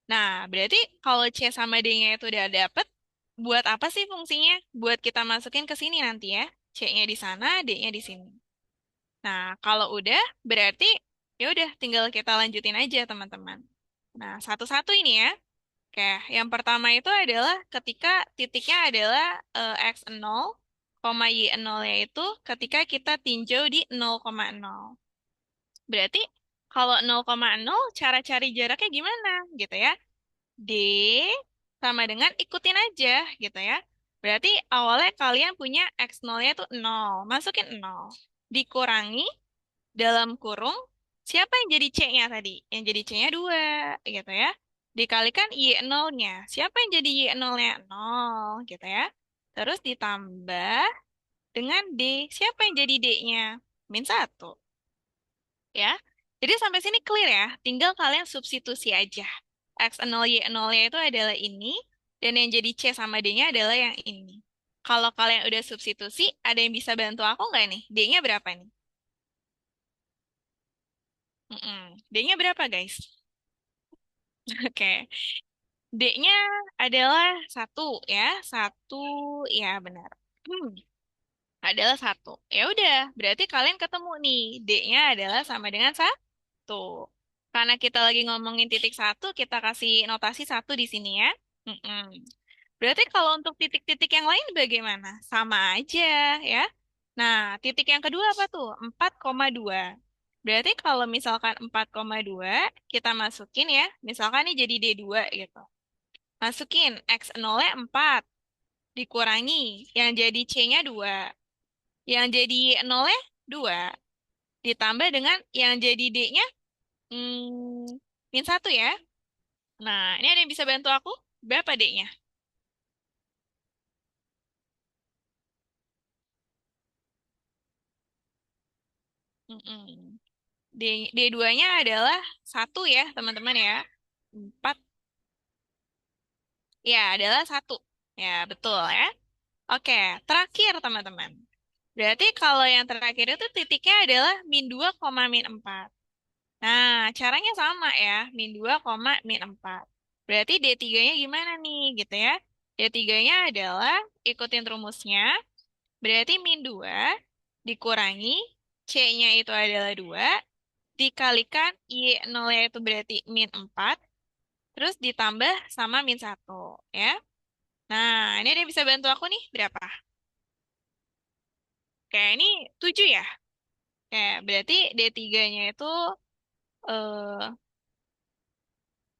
Nah, berarti kalau C sama D-nya itu udah dapet, buat apa sih fungsinya? Buat kita masukin ke sini nanti ya. C-nya di sana, D-nya di sini. Nah, kalau udah, berarti ya udah tinggal kita lanjutin aja, teman-teman. Nah, satu-satu ini ya. Oke, yang pertama itu adalah ketika titiknya adalah x0, y0 yaitu ketika kita tinjau di 0,0. Berarti kalau 0,0 cara cari jaraknya gimana gitu ya? D sama dengan ikutin aja gitu ya. Berarti awalnya kalian punya x0-nya itu 0, masukin 0. Dikurangi dalam kurung, siapa yang jadi C-nya tadi? Yang jadi C-nya 2, gitu ya. Dikalikan Y0-nya. Siapa yang jadi Y0-nya? 0, gitu ya. Terus ditambah dengan D. Siapa yang jadi D-nya? -1, ya. Jadi sampai sini clear ya. Tinggal kalian substitusi aja. X0, Y0-nya itu adalah ini, dan yang jadi C sama D-nya adalah yang ini. Kalau kalian udah substitusi, ada yang bisa bantu aku nggak nih? D-nya berapa nih? D-nya berapa, guys? Oke, D-nya adalah 1 ya, 1 ya benar. Hmm, adalah 1. Ya udah, berarti kalian ketemu nih, D-nya adalah sama dengan 1. Karena kita lagi ngomongin titik 1, kita kasih notasi 1 di sini ya. Mm-mm. Berarti kalau untuk titik-titik yang lain bagaimana? Sama aja ya. Nah, titik yang kedua apa tuh? 4,2. Berarti kalau misalkan 4,2, kita masukin ya. Misalkan ini jadi D2 gitu. Masukin X0-nya 4. Dikurangi. Yang jadi C-nya 2. Yang jadi 0-nya 2. Ditambah dengan yang jadi D-nya -1 ya. Nah, ini ada yang bisa bantu aku? Berapa D-nya? Mm-mm. D2-nya adalah 1 ya, teman-teman ya. 4, ya, adalah 1. Ya, betul ya. Oke, terakhir teman-teman. Berarti kalau yang terakhir itu titiknya adalah -2, -4. Nah, caranya sama ya, -2, -4. Berarti D3-nya gimana nih, gitu ya. D3-nya adalah, ikutin rumusnya, berarti -2 dikurangi, C-nya itu adalah 2, dikalikan Y0-nya itu berarti -4, terus ditambah sama -1, ya. Nah, ini ada yang bisa bantu aku nih, berapa? Kayak ini 7 ya? Kayak berarti D3-nya itu eh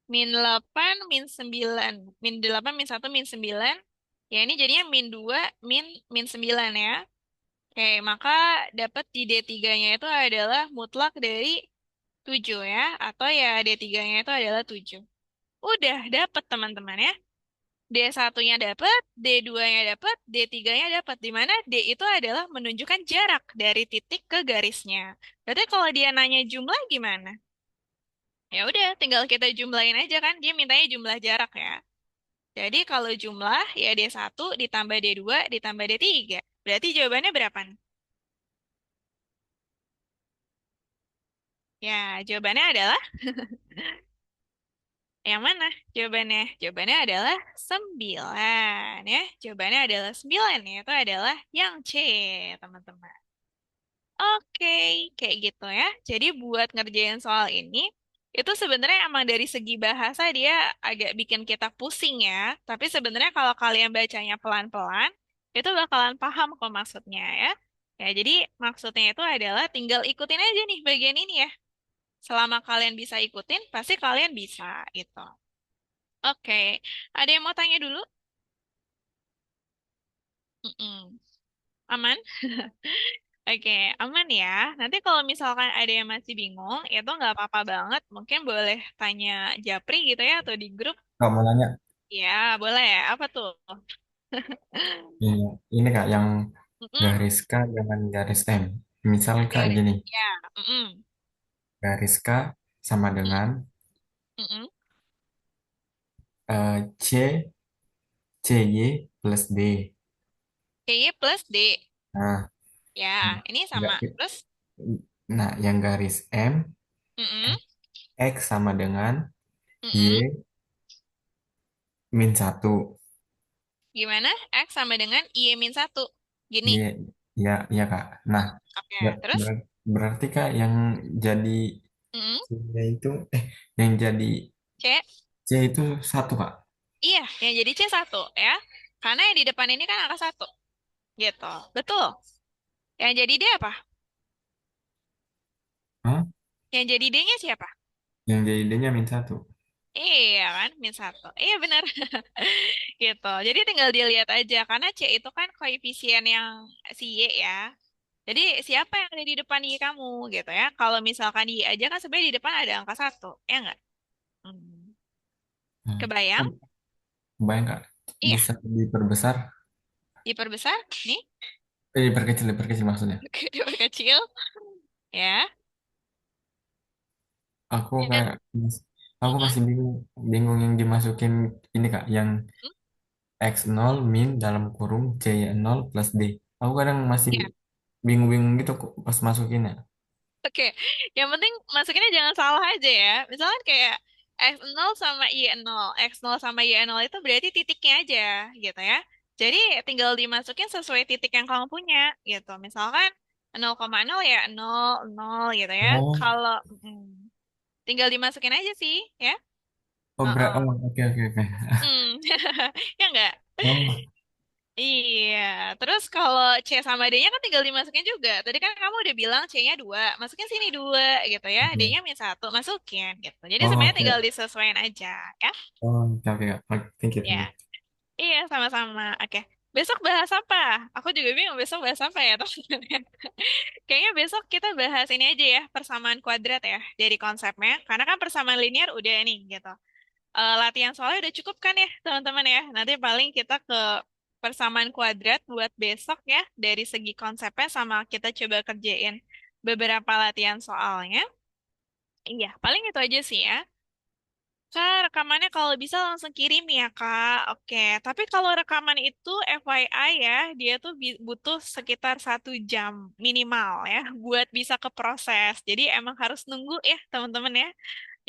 -8, -9. -8, -1, -9. Ya, ini jadinya -2, -9 ya. Oke, maka dapat di D3-nya itu adalah mutlak dari 7 ya. Atau ya D3-nya itu adalah 7. Udah dapat teman-teman ya. D1-nya dapat, D2-nya dapat, D3-nya dapat. Di mana D itu adalah menunjukkan jarak dari titik ke garisnya. Berarti kalau dia nanya jumlah gimana? Ya udah, tinggal kita jumlahin aja kan. Dia mintanya jumlah jarak ya. Jadi kalau jumlah ya D1 ditambah D2 ditambah D3. Berarti jawabannya berapa nih? Ya, jawabannya adalah yang mana? Jawabannya, jawabannya adalah 9 ya. Jawabannya adalah 9 ya. Itu adalah yang C, teman-teman. Oke, kayak gitu ya. Jadi buat ngerjain soal ini, itu sebenarnya emang dari segi bahasa dia agak bikin kita pusing ya. Tapi sebenarnya kalau kalian bacanya pelan-pelan, itu bakalan paham kok maksudnya ya. Ya, jadi maksudnya itu adalah tinggal ikutin aja nih bagian ini ya. Selama kalian bisa ikutin, pasti kalian bisa gitu. Oke, ada yang mau tanya dulu? Mm-mm. Aman? Oke, aman ya. Nanti kalau misalkan ada yang masih bingung, itu nggak apa-apa banget. Mungkin boleh tanya Japri gitu ya, atau di grup. Kak mau nanya, Ya, boleh ya. Apa tuh? ini Kak yang Mm-mm. garis K dengan garis M. Misal Yang Kak garis. gini, Ya. Mm-mm. garis K sama dengan Mm-mm. C CY plus D. Y plus D. Nah, Ya, ini sama. enggak, Terus, nah yang garis M mm-mm. X sama dengan Mm-mm. Y min satu. Gimana? X sama dengan Y min 1. Gini. Iya, ya, ya Kak. Nah, Oke, ber- terus? berarti Kak yang jadi Mm-mm. C-nya itu, yang jadi C. C itu satu Kak. Iya, yang jadi C1 ya. Karena yang di depan ini kan angka 1. Gitu. Betul. Yang jadi D apa? Hah? Yang jadi D-nya siapa? Yang jadi D-nya min satu. Iya kan, min 1. Iya benar. Gitu. Jadi tinggal dilihat aja. Karena C itu kan koefisien yang si Y ya. Jadi siapa yang ada di depan Y kamu gitu ya. Kalau misalkan Y aja kan sebenarnya di depan ada angka 1. Ya nggak? Hmm. Nah, Kebayang? bayang Kak, Iya. bisa diperbesar, Diperbesar. Nih. diperkecil maksudnya. Diperkecil. Ya. Aku Dan, kayak, aku mm-mm. masih bingung, bingung yang dimasukin ini Kak, yang X0 min dalam kurung C0 plus D. Aku kadang masih Ya. bingung-bingung gitu kok pas masukinnya. Oke, yang penting masukinnya jangan salah aja ya. Misalkan kayak X0 sama Y0. X0 sama Y0 itu berarti titiknya aja gitu ya. Jadi tinggal dimasukin sesuai titik yang kamu punya gitu. Misalkan 0,0 ya 0, 0 gitu ya. Oh, Kalau tinggal dimasukin aja sih ya. oh, Heeh. oke, oke, oke. Hmm. Ya enggak? Oh, Iya, terus kalau C sama D-nya kan tinggal dimasukin juga. Tadi kan kamu udah bilang C-nya 2, masukin sini 2 gitu ya. oke. D-nya min 1, masukin gitu. Jadi Oh, sebenarnya oke. tinggal disesuaikan aja ya. Oh, oke, oke, Kak. Thank you, Ya, thank you. iya sama-sama. Oke, besok bahas apa? Aku juga bingung besok bahas apa ya teman-teman. Kayaknya besok kita bahas ini aja ya, persamaan kuadrat ya, dari konsepnya. Karena kan persamaan linear udah nih gitu. Latihan soalnya udah cukup kan ya teman-teman ya. Nanti paling kita ke persamaan kuadrat buat besok ya dari segi konsepnya sama kita coba kerjain beberapa latihan soalnya. Iya, paling itu aja sih ya. Kak, rekamannya kalau bisa langsung kirim ya, Kak. Oke, tapi kalau rekaman itu FYI ya, dia tuh butuh sekitar 1 jam minimal ya buat bisa keproses. Jadi emang harus nunggu ya, teman-teman ya.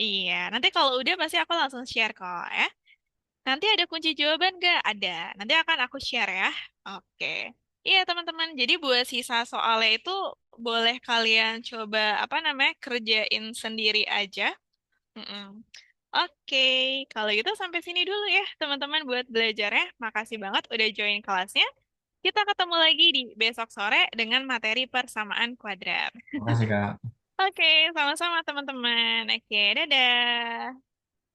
Iya, nanti kalau udah pasti aku langsung share kok ya. Nanti ada kunci jawaban gak? Ada. Nanti akan aku share ya. Oke. Iya teman-teman, jadi buat sisa soalnya itu boleh kalian coba apa namanya kerjain sendiri aja. Mm-mm. Oke, kalau gitu sampai sini dulu ya teman-teman buat belajarnya. Makasih banget udah join kelasnya. Kita ketemu lagi di besok sore dengan materi persamaan kuadrat. Makasih, Kak. Oke, sama-sama teman-teman. Oke, dadah.